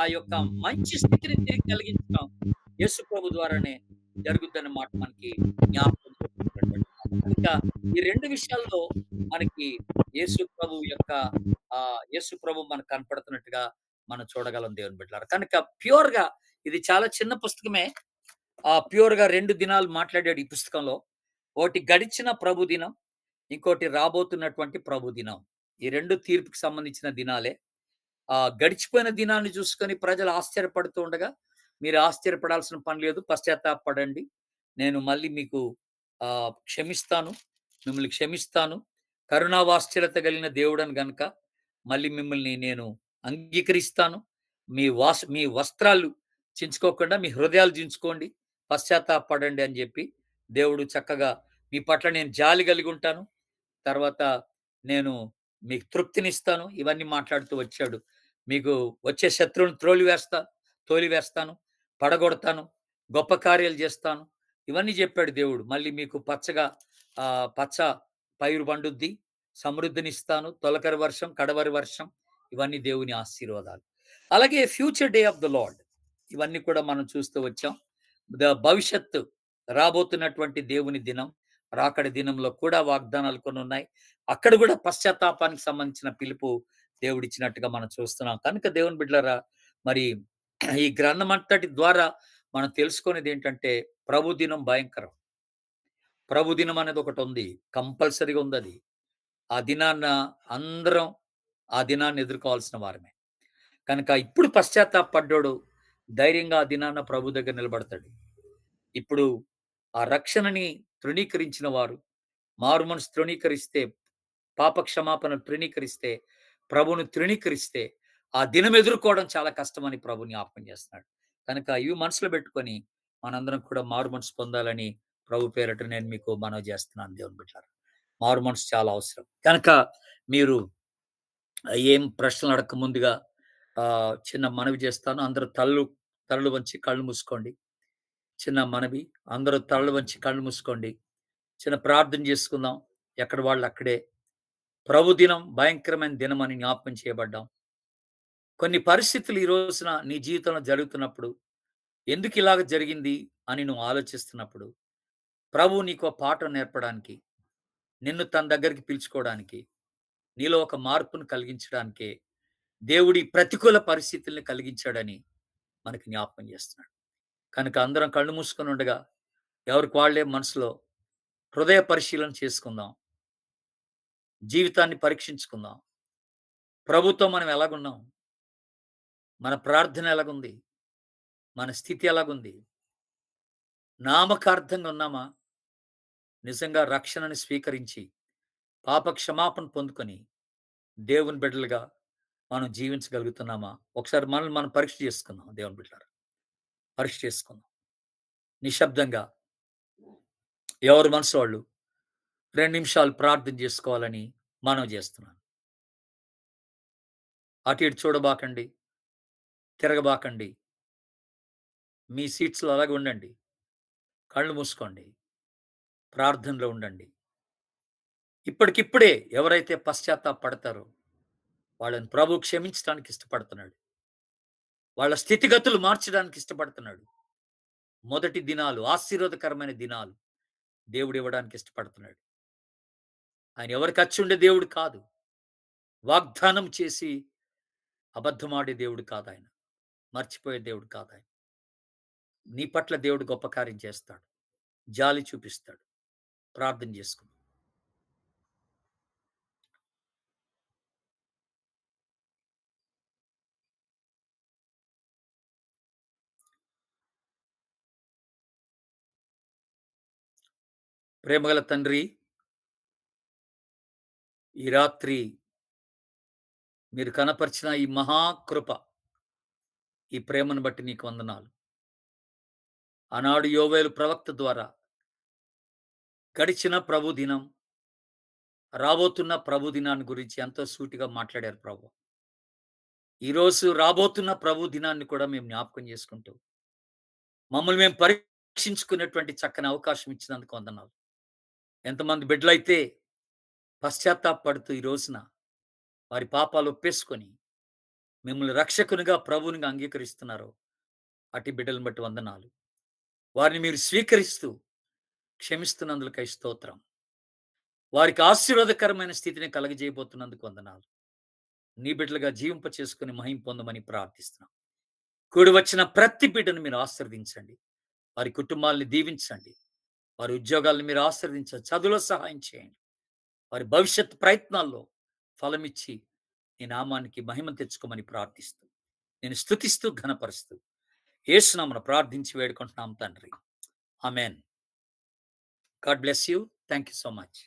ఆ యొక్క మంచి స్థితిని తిరిగి కలిగించడం యేసు ప్రభు ద్వారానే జరుగుద్దన్న మాట మనకి జ్ఞాపకం చేస్తున్నటువంటి మాట. ఇంకా ఈ 2 విషయాల్లో మనకి యేసు ప్రభు యొక్క యేసు ప్రభు మనకు కనపడుతున్నట్టుగా మనం చూడగలం దేవుని బిడ్డలారా. కనుక ప్యూర్‌గా ఇది చాలా చిన్న పుస్తకమే. ప్యూర్‌గా 2 దినాలు మాట్లాడాడు ఈ పుస్తకంలో. ఒకటి గడిచిన ప్రభు దినం, ఇంకోటి రాబోతున్నటువంటి ప్రభు దినం. ఈ 2 తీర్పుకి సంబంధించిన దినాలే. గడిచిపోయిన దినాన్ని చూసుకొని ప్రజలు ఆశ్చర్యపడుతూ ఉండగా, మీరు ఆశ్చర్యపడాల్సిన పని లేదు. పశ్చాత్తాపపడండి. నేను మళ్ళీ మీకు క్షమిస్తాను. మిమ్మల్ని క్షమిస్తాను. కరుణావాత్సల్యత కలిగిన దేవుడని గనుక మళ్ళీ మిమ్మల్ని నేను అంగీకరిస్తాను. మీ వస్త్రాలు చించుకోకుండా మీ హృదయాలు చించుకోండి. పశ్చాత్తాపపడండి అని చెప్పి దేవుడు చక్కగా మీ పట్ల నేను జాలి కలిగి ఉంటాను. తర్వాత నేను మీకు తృప్తినిస్తాను. ఇవన్నీ మాట్లాడుతూ వచ్చాడు. మీకు వచ్చే శత్రువుని తోలివేస్తాను, పడగొడతాను, గొప్ప కార్యాలు చేస్తాను. ఇవన్నీ చెప్పాడు దేవుడు. మళ్ళీ మీకు పచ్చ పైరు పండుద్ది, సమృద్ధినిస్తాను, తొలకరి వర్షం, కడవరి వర్షం, ఇవన్నీ దేవుని ఆశీర్వాదాలు. అలాగే future day of the lord, ఇవన్నీ కూడా మనం చూస్తూ వచ్చాం. భవిష్యత్తు రాబోతున్నటువంటి దేవుని దినం, రాకడ దినంలో కూడా వాగ్దానాలు కొన్ని ఉన్నాయి. అక్కడ కూడా పశ్చాత్తాపానికి సంబంధించిన పిలుపు దేవుడిచ్చినట్టుగా మనం చూస్తున్నాం. కనుక దేవుని బిడ్డలారా, మరి ఈ గ్రంథమంతటి ద్వారా మనం తెలుసుకునేది ఏంటంటే ప్రభు దినం భయంకరం. ప్రభు దినం అనేది ఒకటి ఉంది. కంపల్సరీగా ఉంది అది. ఆ దినాన్న అందరం ఆ దినాన్ని ఎదుర్కోవాల్సిన వారమే. కనుక ఇప్పుడు పశ్చాత్తాపడ్డోడు ధైర్యంగా ఆ దినాన్న ప్రభు దగ్గర నిలబడతాడు. ఇప్పుడు ఆ రక్షణని తృణీకరించిన వారు, మారుమనసు తృణీకరిస్తే, పాప క్షమాపణ తృణీకరిస్తే, ప్రభువును తృణీకరిస్తే, ఆ దినం ఎదుర్కోవడం చాలా కష్టమని ప్రభు జ్ఞాపకం చేస్తున్నాడు. కనుక ఇవి మనసులో పెట్టుకొని మనందరం కూడా మారుమనసు పొందాలని ప్రభు పేరట నేను మీకు మనవి చేస్తున్నాను దేవుని బిడ్డలారా. మారుమనసు చాలా అవసరం. కనుక మీరు ఏం ప్రశ్నలు అడగక ముందుగా చిన్న మనవి చేస్తాను. అందరూ తలలు వంచి కళ్ళు మూసుకోండి. చిన్న మనవి. అందరూ తలలు వంచి కళ్ళు మూసుకోండి. చిన్న ప్రార్థన చేసుకుందాం. ఎక్కడ వాళ్ళు అక్కడే. ప్రభు దినం భయంకరమైన దినం అని జ్ఞాపకం చేయబడ్డాం. కొన్ని పరిస్థితులు ఈ రోజున నీ జీవితంలో జరుగుతున్నప్పుడు, ఎందుకు ఇలాగ జరిగింది అని నువ్వు ఆలోచిస్తున్నప్పుడు, ప్రభువు నీకో పాఠం నేర్పడానికి, నిన్ను తన దగ్గరికి పిలుచుకోవడానికి, నీలో ఒక మార్పును కలిగించడానికే దేవుడి ప్రతికూల పరిస్థితుల్ని కలిగించాడని మనకి జ్ఞాపకం చేస్తున్నాడు. కనుక అందరం కళ్ళు మూసుకొని ఉండగా ఎవరికి వాళ్ళే మనసులో హృదయ పరిశీలన చేసుకుందాం. జీవితాన్ని పరీక్షించుకుందాం. ప్రభుతో మనం ఎలాగున్నాం? మన ప్రార్థన ఎలాగుంది? మన స్థితి ఎలాగుంది? నామకార్థంగా ఉన్నామా? నిజంగా రక్షణని స్వీకరించి పాప క్షమాపణ పొందుకొని దేవుని బిడ్డలుగా మనం జీవించగలుగుతున్నామా? ఒకసారి మనల్ని మనం పరీక్ష చేసుకుందాం దేవుని బిడ్డలారా. పరీక్ష చేసుకుందాం. నిశ్శబ్దంగా ఎవరి మనసు వాళ్ళు 2 నిమిషాలు ప్రార్థన చేసుకోవాలని మనవి చేస్తున్నాను. అటు ఇటు చూడబాకండి. తిరగబాకండి. మీ సీట్స్‌లో అలాగే ఉండండి. కళ్ళు మూసుకోండి. ప్రార్థనలో ఉండండి. ఇప్పటికిప్పుడే ఎవరైతే పశ్చాత్తాపపడతారో వాళ్ళని ప్రభువు క్షమించడానికి ఇష్టపడుతున్నాడు. వాళ్ళ స్థితిగతులు మార్చడానికి ఇష్టపడుతున్నాడు. మొదటి దినాలు, ఆశీర్వాదకరమైన దినాలు దేవుడు ఇవ్వడానికి ఇష్టపడుతున్నాడు. ఆయన ఎవరికి అచ్చుండే దేవుడు కాదు. వాగ్దానం చేసి అబద్ధమాడే దేవుడు కాదాయన. మర్చిపోయే దేవుడు కాదాయన. నీ పట్ల దేవుడు గొప్ప కార్యం చేస్తాడు. జాలి చూపిస్తాడు. ప్రార్థన చేసుకుందాం. ప్రేమగల తండ్రి, ఈ రాత్రి మీరు కనపరిచిన ఈ మహాకృప, ఈ ప్రేమను బట్టి నీకు వందనాలు. ఆనాడు యోవేలు ప్రవక్త ద్వారా గడిచిన ప్రభు దినం, రాబోతున్న ప్రభు దినాన్ని గురించి ఎంతో సూటిగా మాట్లాడారు ప్రభు. ఈరోజు రాబోతున్న ప్రభు దినాన్ని కూడా మేము జ్ఞాపకం చేసుకుంటూ, మమ్మల్ని మేము పరీక్షించుకునేటువంటి చక్కని అవకాశం ఇచ్చినందుకు వందనాలు. ఎంతమంది బిడ్డలైతే పశ్చాత్తాపపడుతూ ఈ రోజున వారి పాపాలు ఒప్పేసుకొని మిమ్మల్ని రక్షకునిగా, ప్రభువునిగా అంగీకరిస్తున్నారో అట్టి బిడ్డలను బట్టి వందనాలు. వారిని మీరు స్వీకరిస్తూ క్షమిస్తున్నందులకై స్తోత్రం. వారికి ఆశీర్వాదకరమైన స్థితిని కలగజేయబోతున్నందుకు వందనాలు. నీ బిడ్డలుగా జీవింప చేసుకుని మహిమ పొందమని ప్రార్థిస్తున్నాం. కూడి వచ్చిన ప్రతి బిడ్డను మీరు ఆశీర్వదించండి. వారి కుటుంబాలని దీవించండి. వారి ఉద్యోగాలను మీరు ఆశీర్వదించండి. చదువులో సహాయం చేయండి. వారి భవిష్యత్ ప్రయత్నాల్లో ఫలమిచ్చి నీ నామానికి మహిమ తెచ్చుకోమని ప్రార్థిస్తూ, నేను స్తుతిస్తూ ఘనపరుస్తూ యేసు నామమున ప్రార్థించి వేడుకుంటున్నాం తండ్రి. Amen. God bless you. Thank you so much.